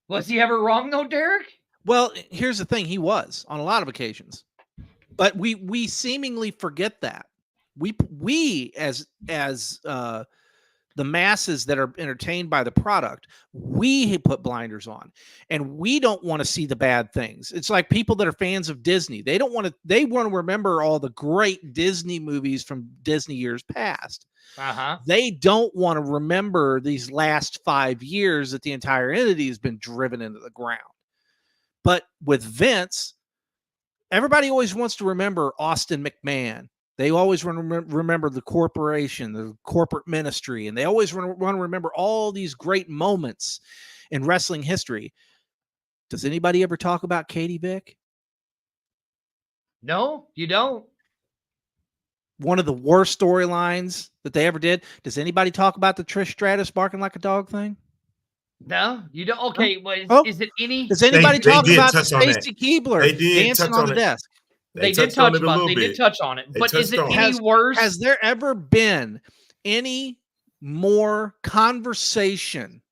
Was he ever wrong, though, Derek? Well, here's the thing. He was on a lot of occasions, but we seemingly forget that we as the masses that are entertained by the product, we put blinders on, and we don't want to see the bad things. It's like people that are fans of Disney. They want to remember all the great Disney movies from Disney years past. They don't want to remember these last 5 years that the entire entity has been driven into the ground. But with Vince, everybody always wants to remember Austin McMahon. They always remember the corporation, the corporate ministry, and they always want to remember all these great moments in wrestling history. Does anybody ever talk about Katie Vick? No, you don't. One of the worst storylines that they ever did. Does anybody talk about the Trish Stratus barking like a dog thing? No, you don't. Okay, well, is it any? Does anybody talk about Stacy Keibler dancing on the desk? They did touch on it, but is it any worse? Has there ever been any more conversation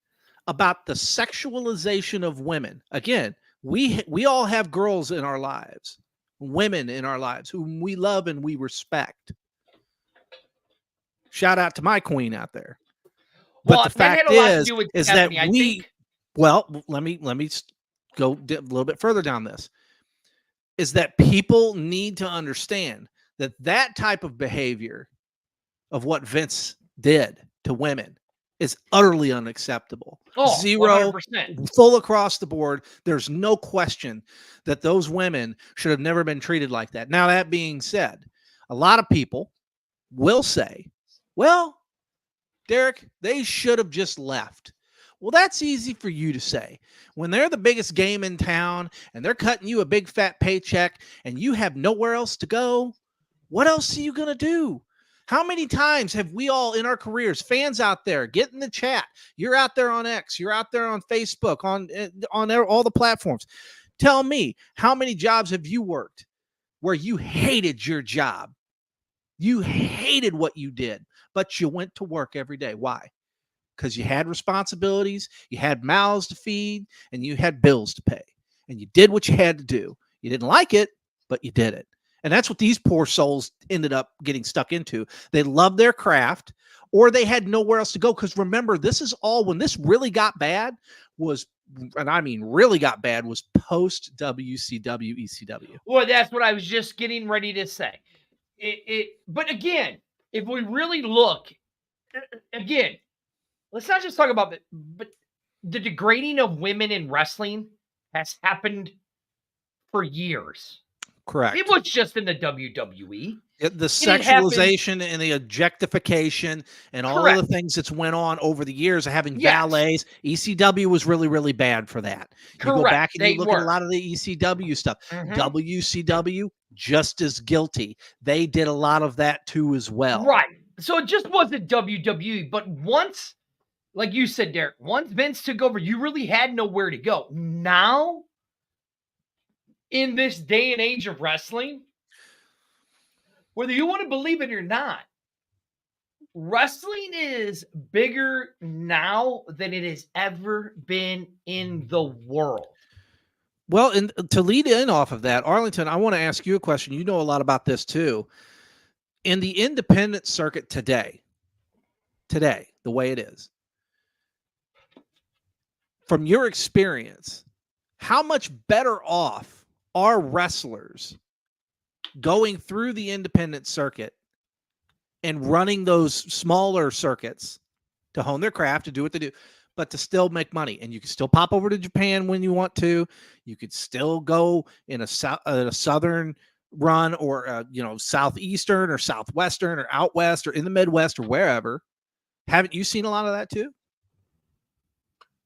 about the sexualization of women? Again, we all have girls in our lives, women in our lives whom we love and we respect. Shout out to my queen out there. But the fact is that let me go a little bit further down this. Is that people need to understand that type of behavior of what Vince did to women is utterly unacceptable. 0, 100%. Full across the board. There's no question that those women should have never been treated like that. Now, that being said, a lot of people will say, well, Derek, they should have just left. Well, that's easy for you to say. When they're the biggest game in town and they're cutting you a big fat paycheck and you have nowhere else to go, what else are you going to do? How many times have we all in our careers, fans out there, get in the chat. You're out there on X. You're out there on Facebook, on all the platforms. Tell me, how many jobs have you worked where you hated your job? You hated what you did, but you went to work every day. Why? Because you had responsibilities, you had mouths to feed, and you had bills to pay. And you did what you had to do. You didn't like it, but you did it. And that's what these poor souls ended up getting stuck into. They loved their craft, or they had nowhere else to go. Because remember, this is all, when this really got bad was, and I mean really got bad, was post WCW, ECW. Well, that's what I was just getting ready to say. But again, if we really look, again, let's not just talk about it, but the degrading of women in wrestling has happened for years. Correct. It was just in the WWE. The sexualization and the objectification and all of the things that's went on over the years of having valets. ECW was really, really bad for that. You go back and you look at a lot of the ECW stuff. WCW, just as guilty. They did a lot of that too as well. Right. So it just wasn't WWE. But once, like you said, Derek, once Vince took over, you really had nowhere to go. Now, in this day and age of wrestling, whether you want to believe it or not, wrestling is bigger now than it has ever been in the world. Well, and to lead in off of that, Arlington, I want to ask you a question. You know a lot about this too. In the independent circuit today, the way it is, from your experience, how much better off are wrestlers going through the independent circuit and running those smaller circuits to hone their craft, to do what they do, but to still make money? And you can still pop over to Japan when you want to. You could still go in a southern run, or southeastern or southwestern or out west or in the Midwest or wherever. Haven't you seen a lot of that too?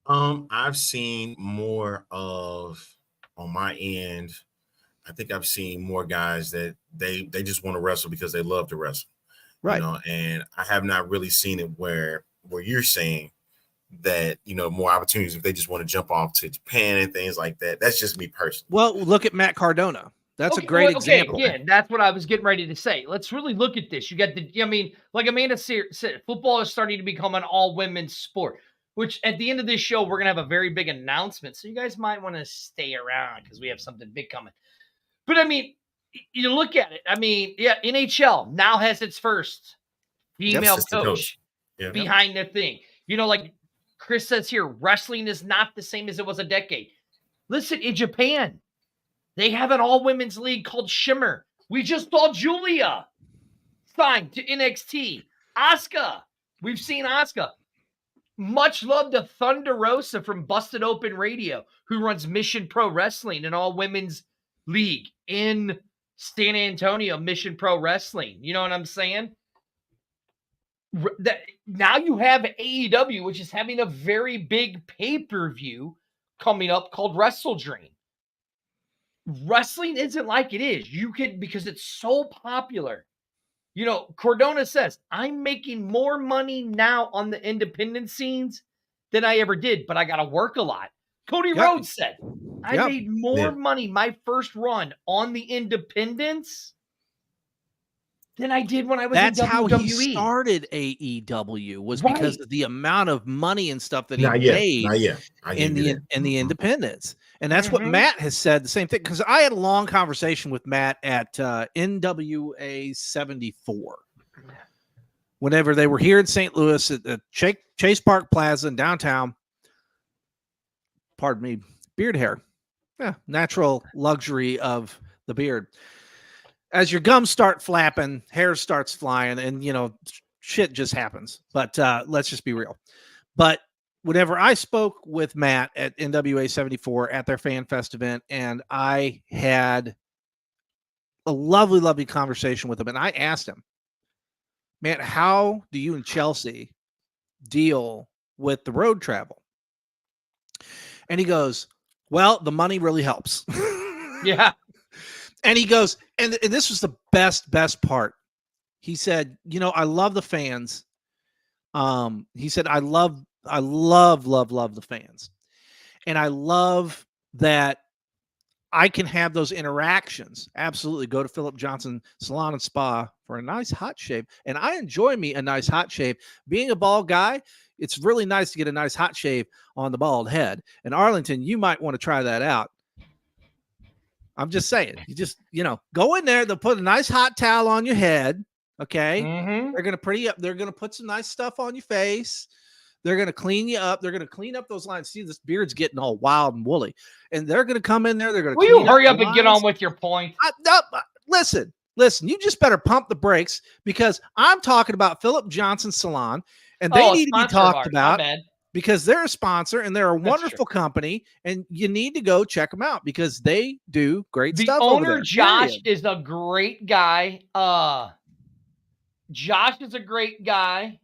I've seen more of, on my end, I think I've seen more guys that they just want to wrestle because they love to wrestle. Right. And I have not really seen it where you're saying that, more opportunities if they just want to jump off to Japan and things like that. That's just me personally. Well, look at Matt Cardona. That's a great example. Again, that's what I was getting ready to say. Let's really look at this. You got like Amanda said, football is starting to become an all women's sport. which at the end of this show, we're going to have a very big announcement. So you guys might want to stay around because we have something big coming. But I mean, you look at it. I mean, yeah, NHL now has its first female coach behind the thing. You know, like Chris says here, wrestling is not the same as it was a decade. Listen, in Japan, they have an all-women's league called Shimmer. We just saw Julia signed to NXT. Asuka. We've seen Asuka. Much love to Thunder Rosa from Busted Open Radio, who runs Mission Pro Wrestling, an all-women's league in San Antonio, Mission Pro Wrestling. You know what I'm saying? Now you have AEW, which is having a very big pay-per-view coming up called Wrestle Dream. Wrestling isn't like it is. You can, because it's so popular. You know, Cordona says, I'm making more money now on the independent scenes than I ever did, but I got to work a lot. Cody Rhodes said, I made more money my first run on the independents than I did when I was in WWE. That's how he started AEW, was because of the amount of money and stuff that he made in the independents. And that's what Matt has said, the same thing. Because I had a long conversation with Matt at NWA 74. Whenever they were here in St. Louis at the Chase Park Plaza in downtown, pardon me, beard hair. Yeah, natural luxury of the beard. As your gums start flapping, hair starts flying, and, you know, shit just happens. But let's just be real. But whenever I spoke with Matt at NWA 74 at their Fan Fest event, and I had a lovely, lovely conversation with him, and I asked him, Matt, how do you and Chelsea deal with the road travel? And he goes, well, the money really helps. Yeah. And he goes, and this was the best part. He said, you know, I love the fans. He said, I love the fans. And I love that I can have those interactions. Absolutely. Go to Philip Johnson Salon and Spa for a nice hot shave. And I enjoy me a nice hot shave. Being a bald guy, it's really nice to get a nice hot shave on the bald head. And Arlington, you might want to try that out. I'm just saying, you just, you know, go in there. They'll put a nice hot towel on your head. Okay. They're going to pretty up. They're going to put some nice stuff on your face. They're going to clean you up. They're going to clean up those lines. See, this beard's getting all wild and woolly, and they're going to come in there. They're going to. Will you hurry up and get on with your point? Listen. You just better pump the brakes, because I'm talking about Philip Johnson Salon, and they need to be talked about because they're a sponsor and they're a wonderful company, and you need to go check them out because they do great stuff. The owner, Josh, is a great guy. Josh is a great guy.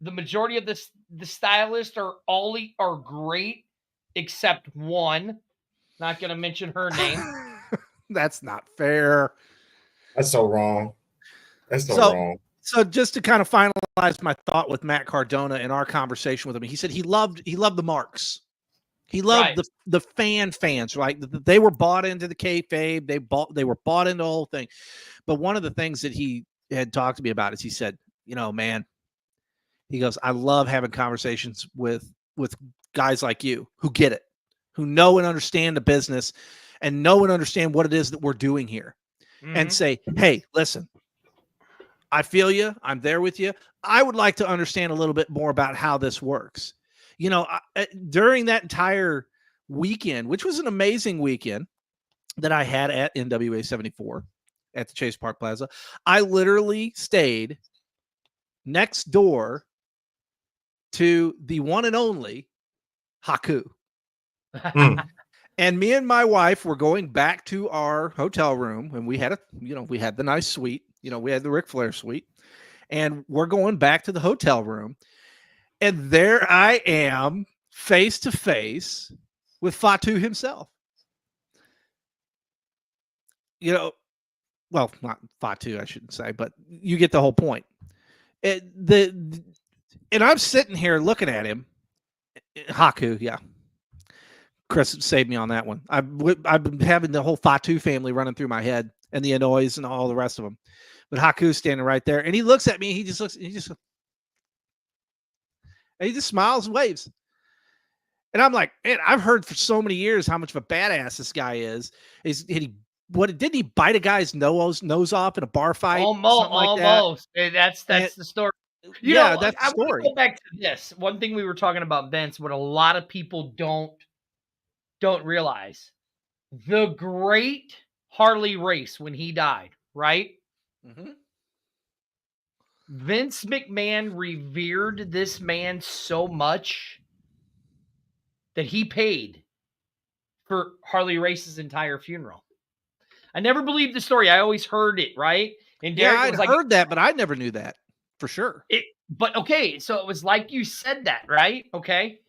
The majority of the stylists are great, except one. Not going to mention her name. That's not fair. That's so wrong. That's so wrong. So just to kind of finalize my thought with Matt Cardona in our conversation with him, he said he loved the marks. He loved the fans, right? They were bought into the kayfabe. They were bought into the whole thing. But one of the things that he had talked to me about is he said, you know, man, he goes, I love having conversations with guys like you who get it, who know and understand the business and know and understand what it is that we're doing here, and say, hey, listen, I feel you. I'm there with you. I would like to understand a little bit more about how this works. You know, during that entire weekend, which was an amazing weekend that I had at NWA 74 at the Chase Park Plaza, I literally stayed next door to the one and only Haku. And me and my wife were going back to our hotel room, and we had the nice suite, we had the Ric Flair suite, and we're going back to the hotel room. And there I am face to face with Fatu himself. Well, not Fatu, I shouldn't say, but you get the whole point. And I'm sitting here looking at him. Haku, yeah. Chris saved me on that one. I've been having the whole Fatu family running through my head, and the Anoys and all the rest of them. But Haku's standing right there, and he looks at me. He just looks. And he just smiles and waves. And I'm like, man, I've heard for so many years how much of a badass this guy is. Didn't he bite a guy's nose off in a bar fight? Almost, like almost. That. That's the story. That's the I story. want to go back to this. One thing we were talking about, Vince, what a lot of people don't realize. The great Harley Race, when he died, right? Mm-hmm. Vince McMahon revered this man so much that he paid for Harley Race's entire funeral. I never believed the story. I always heard it, right? And Derek I'd heard that, but I never knew that for sure. But okay, so it was like you said that, right? Okay.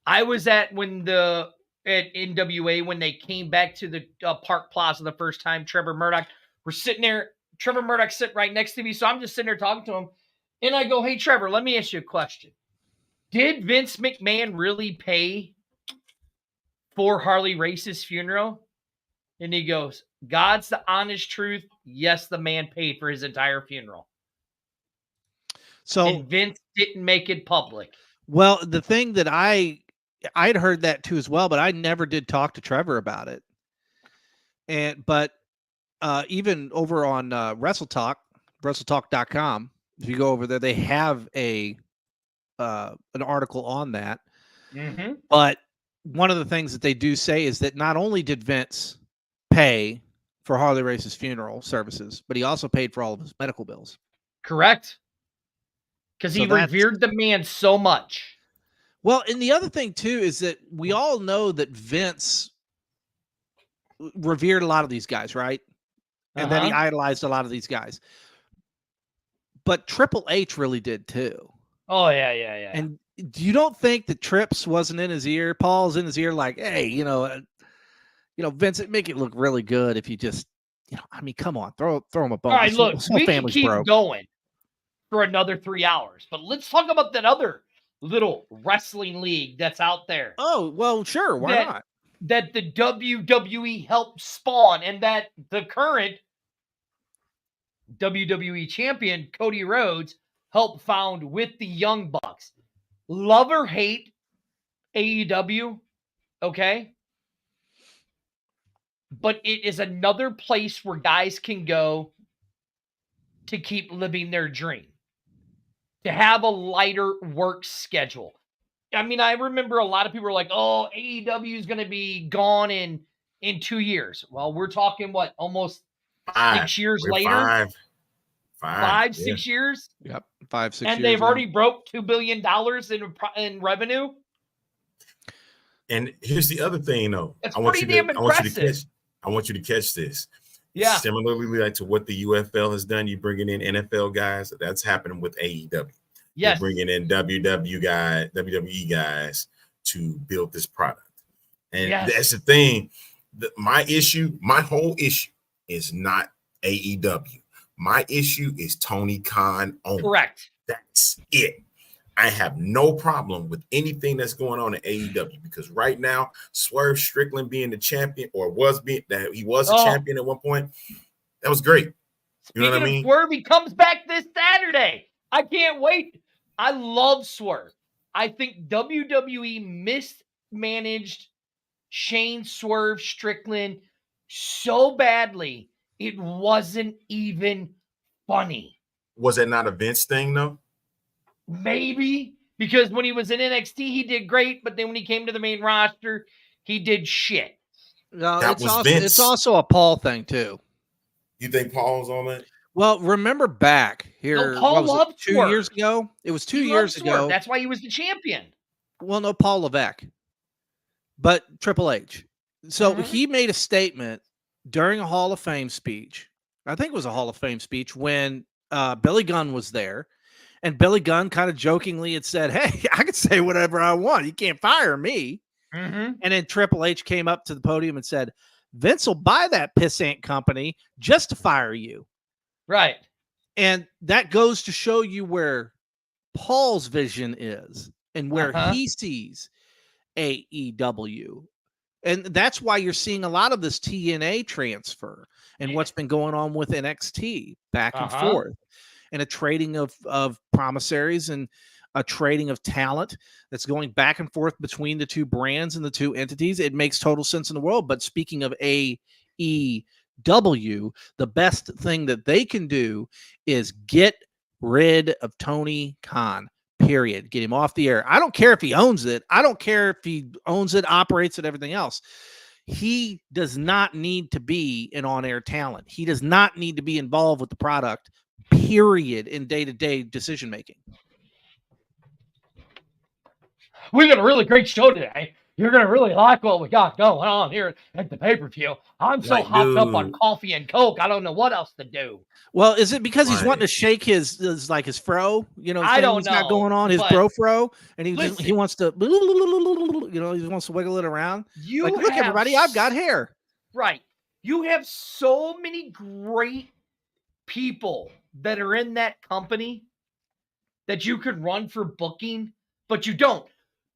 I was at NWA when they came back to the Park Plaza the first time. Trevor Murdoch, we're sitting there. Trevor Murdoch sitting right next to me. So I'm just sitting there talking to him. And I go, hey, Trevor, let me ask you a question. Did Vince McMahon really pay for Harley Race's funeral? And he goes, God's the honest truth. Yes, the man paid for his entire funeral. So and Vince didn't make it public. Well, the thing that I'd heard that too as well, but I never did talk to Trevor about it. But even over on WrestleTalk.com, if you go over there, they have an article on that. Mm-hmm. But one of the things that they do say is that not only did Vince pay for Harley Race's funeral services, but he also paid for all of his medical bills. Correct. Because he revered the man so much. Well, and the other thing too is that we all know that Vince revered a lot of these guys, right? And then he idolized a lot of these guys. But Triple H really did too. Oh, yeah. And you don't think that Trips wasn't in his ear? Paul's in his ear like, hey, Vince, it'd make it look really good if you just, I mean, come on, throw him a bone. All right, look, we can keep going for another 3 hours, but let's talk about that other little wrestling league that's out there. Oh, well, sure. Why not? That the WWE helped spawn, and that the current WWE champion, Cody Rhodes, helped found with the Young Bucks. Love or hate AEW, okay? But it is another place where guys can go to keep living their dream, to have a lighter work schedule. I mean, I remember a lot of people were like, oh, AEW is going to be gone in 2 years. Well, we're talking, what, almost 6 years later? 6 years? Yep, 5, 6 years. And they've already broke $2 billion in revenue? And here's the other thing, though. It's pretty damn impressive. I want you to catch this. Yeah. Similarly, like to what the UFL has done, you bringing in NFL guys. That's happening with AEW. Yes. You're bringing in WWE guys to build this product. And that's the thing. My whole issue is not AEW. My issue is Tony Khan only. Correct. That's it. I have no problem with anything that's going on in AEW because right now, Swerve Strickland being the champion he was a champion at one point. That was great. You know what I mean? Swerve, he comes back this Saturday. I can't wait. I love Swerve. I think WWE mismanaged Shane Swerve Strickland so badly, it wasn't even funny. Was that not a Vince thing, though? Maybe, because when he was in NXT, he did great, but then when he came to the main roster, he did shit. No, it's also a Paul thing, too. You think Paul's on that? Well, remember back here, no, Paul loved 2 years ago? It was 2 years ago. That's why he was the champion. Well, no, Paul Levesque, but Triple H. So he made a statement during a Hall of Fame speech. I think it was a Hall of Fame speech when Billy Gunn was there. And Billy Gunn kind of jokingly had said, hey, I can say whatever I want. You can't fire me. Mm-hmm. And then Triple H came up to the podium and said, Vince will buy that pissant company just to fire you. Right. And that goes to show you where Paul's vision is and where he sees AEW. And that's why you're seeing a lot of this TNA transfer and what's been going on with NXT back and forth. And a trading of promissaries. And a trading of talent that's going back and forth between the two brands and the two entities. It makes total sense in the world. But speaking of AEW, the best thing that they can do is get rid of Tony Khan. Period. Get him off the air. I don't care if he owns it. I don't care if he owns it, operates it, everything else. He does not need to be an on-air talent. He does not need to be involved with the product, period, in day-to-day decision-making. We got a really great show today. You're going to really like what we got going on here at the pay-per-view. I'm so hopped up on coffee and Coke, I don't know what else to do. Well, is it because he's wanting to shake his fro? You know, I don't he's know. Got going on his fro, and he wants to, he wants to wiggle it around. Look, everybody, I've got hair. Right. You have so many great people that are in that company that you could run for booking, but you don't.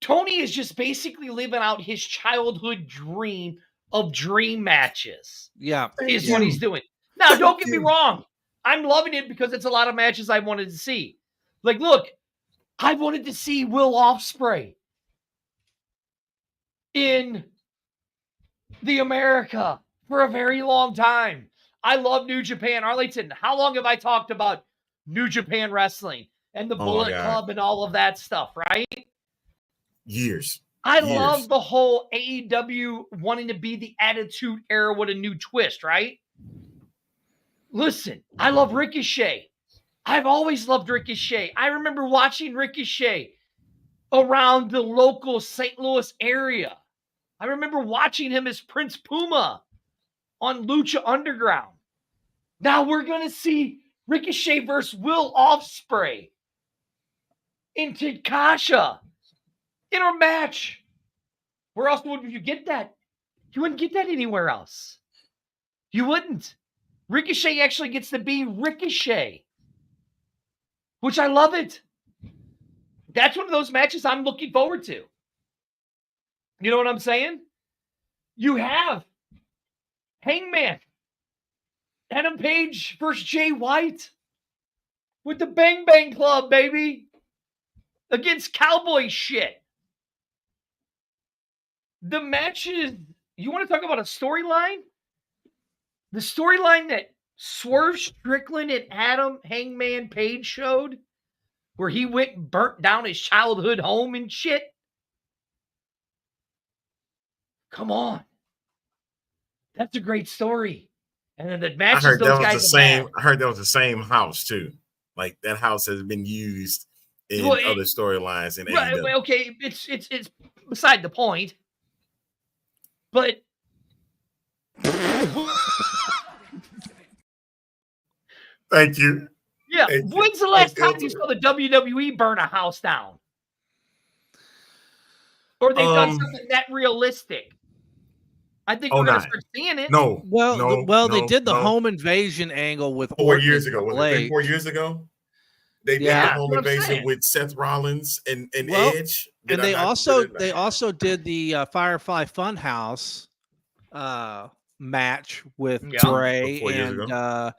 Tony is just basically living out his childhood dream of dream matches. Yeah. Is what he's doing. Now, don't get me wrong. I'm loving it because it's a lot of matches I wanted to see. Like, look, I wanted to see Will Ospreay in the America for a very long time. I love New Japan. Arlington, how long have I talked about New Japan Wrestling and the Bullet Club and all of that stuff, right? Years. I love the whole AEW wanting to be the Attitude Era with a new twist, right? Listen, I love Ricochet. I've always loved Ricochet. I remember watching Ricochet around the local St. Louis area. I remember watching him as Prince Puma on Lucha Underground. Now we're going to see Ricochet versus Will Ospreay in Takasha in a match. Where else would you get that? You wouldn't get that anywhere else. You wouldn't. Ricochet actually gets to be Ricochet, which I love it. That's one of those matches I'm looking forward to. You know what I'm saying? You have Hangman, Adam Page versus Jay White with the Bang Bang Club, baby, against Cowboy shit. The matches, you want to talk about a storyline? The storyline that Swerve Strickland and Adam Hangman Page showed, where he went and burnt down his childhood home and shit. Come on. That's a great story. And then the matches I heard those that guys was the same. I heard that was the same house too. Like that house has been used in other storylines in AEW. Right, okay, it's beside the point. But thank you. Yeah. When's the last time you saw the WWE burn a house down? Or they've done something that realistic? I think we're going to start seeing it. They did the home invasion angle with 4 years ago. Was it 4 years ago? They did the home invasion with Seth Rollins and Edge. And they also did the Firefly Funhouse match with Bray and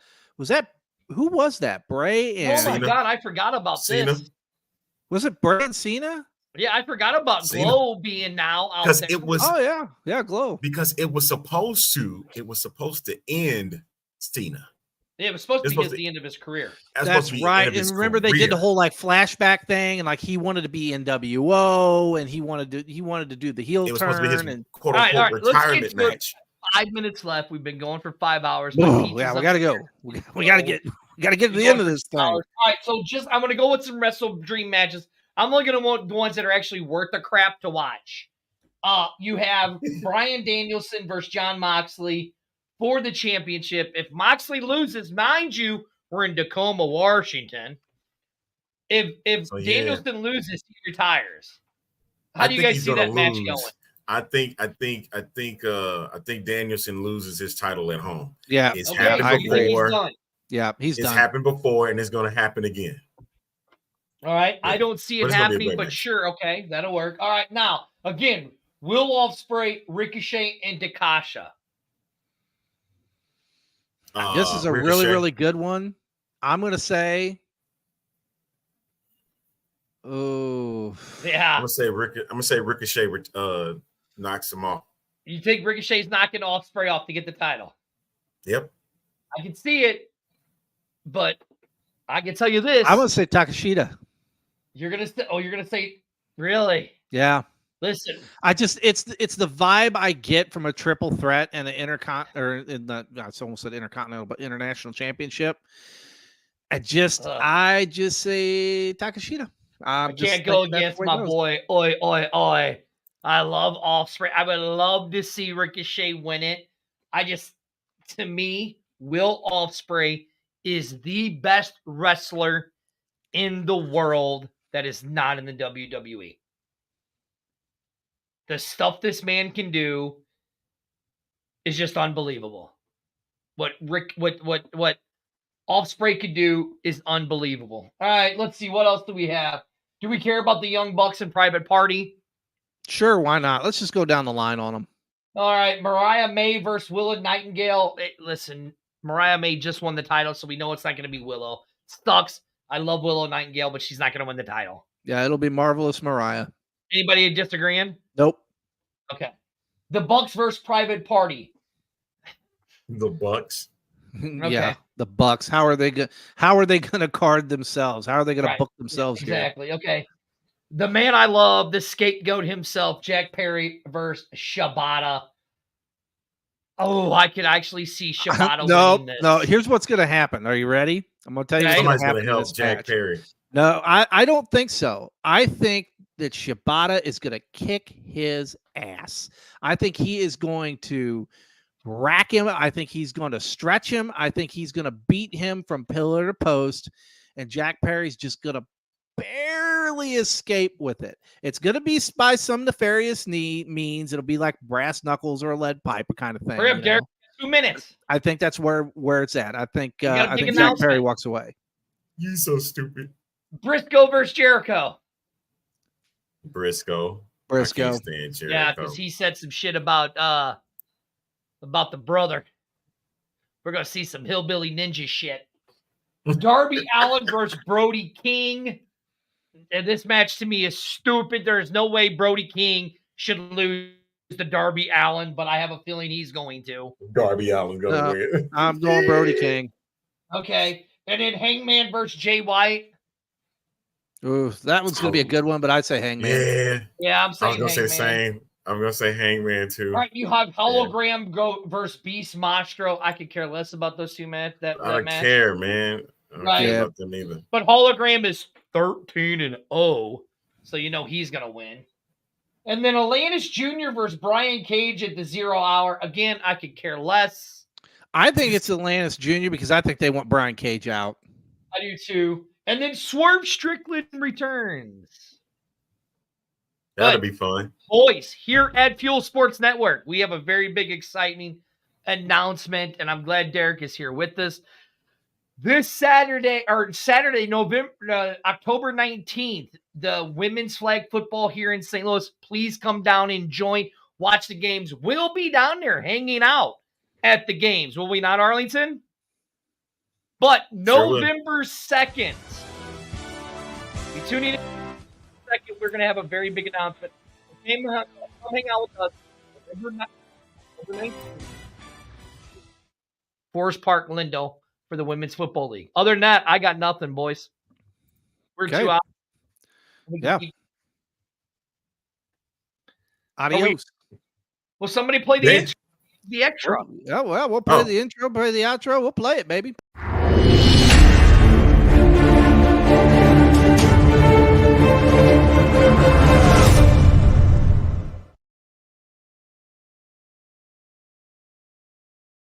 who was that? Bray and oh my God, I forgot about Cena. this. Was it Bray and Cena? Yeah, I forgot about Cena. Glow being now out there. It was Glow. Because it was supposed to end Cena. Yeah, it was supposed to be the end of his career. That's right. And remember, they did the whole flashback thing, and he wanted to be NWO, and he wanted to do the heel turn. Supposed to be his quote unquote retirement match. 5 minutes left. We've been going for 5 hours. Yeah, we gotta go. We gotta get to the end of this thing. All right, so I'm gonna go with some Wrestle Dream matches. I'm only gonna want the ones that are actually worth the crap to watch. You have Bryan Danielson versus Jon Moxley for the championship. If Moxley loses, mind you, we're in Tacoma, Washington. If Danielson loses, he retires. How do you guys see that match going? I think Danielson loses his title at home. Yeah, it's happened before. He's done. It's happened before, and it's going to happen again. All right, I don't see it happening, but sure, okay, that'll work. All right, now again, Will Ospreay, Ricochet, and Takasha. This is a really, really good one. I'm going to say Oh, Yeah. I'm gonna say Ricochet knocks him off. You think Ricochet's knocking Ospreay off to get the title? Yep. I can see it, but I can tell you this. I'm gonna say Takeshita. You're gonna say really? Yeah. Listen, it's the vibe I get from a triple threat and an I almost said intercontinental, but international championship. I just say Takeshita. I can't go against my boy. Oi, oi, oi. I love Ospreay. I would love to see Ricochet win it. To me, Will Ospreay is the best wrestler in the world that is not in the WWE. The stuff this man can do is just unbelievable. What Ospreay could do is unbelievable. All right, let's see. What else do we have? Do we care about the Young Bucks and Private Party? Sure, why not? Let's just go down the line on them. All right, Mariah May versus Willow Nightingale. Listen, Mariah May just won the title, so we know it's not going to be Willow. Sucks. I love Willow Nightingale, but she's not going to win the title. Yeah, it'll be Marvelous Mariah. Anybody disagreeing? Nope. Okay. The Bucks versus Private Party. The Bucks. Okay. Yeah, the Bucks. How are they going to card themselves? How are they going to book themselves? Exactly. Here? Okay. The man I love, the scapegoat himself, Jack Perry versus Shibata. Oh, I could actually see Shibata winning this. No, here's what's going to happen. Are you ready? I'm going to tell you. Somebody's going to help Jack Perry. No, I don't think so. I think that Shibata is going to kick his ass. I think he is going to rack him. I think he's going to stretch him. I think he's going to beat him from pillar to post. And Jack Perry's just going to barely escape with it. It's going to be by some nefarious means. It'll be like brass knuckles or a lead pipe kind of thing. Hurry up, Derek. 2 minutes. I think that's where it's at. I think Jack Perry walks away. You so stupid. Briscoe versus Jericho. Briscoe. Yeah, because he said some shit about the brother. We're gonna see some hillbilly ninja shit. Darby Allin versus Brody King. And this match to me is stupid. There's no way Brody King should lose to Darby Allin, but I have a feeling he's going to. Darby Allin's going to win. I'm going Brody King. Okay. And then Hangman versus Jay White. Ooh, that one's going to be a good one, but I'd say Hangman. Yeah, I'm saying I was going to say same. I'm going to say Hangman too. All right, you have Hologram go versus Beast Monstro. I could care less about those two matches. I don't care, man. I don't care about them either. But Hologram is 13-0, so you know he's going to win. And then Atlantis Jr. versus Brian Cage at the 0 hour. Again, I could care less. I think it's Atlantis Jr. because I think they want Brian Cage out. I do too. And then Swerve Strickland returns. That'll be fun. Boys, here at Fuel Sports Network, we have a very big, exciting announcement, and I'm glad Derek is here with us. This Saturday, October 19th, the women's flag football here in St. Louis. Please come down and join. Watch the games. We'll be down there hanging out at the games. Will we not, Arlington? But November 2nd, be tuning in. Second, we're going to have a very big announcement. Come hang out with us. November 19th. Forest Park, Lindo, for the Women's Football League. Other than that, I got nothing, boys. We're 2 out. Yeah. Adios. Will somebody play the extra? Yeah, well, we'll play the intro, play the outro. We'll play it, baby.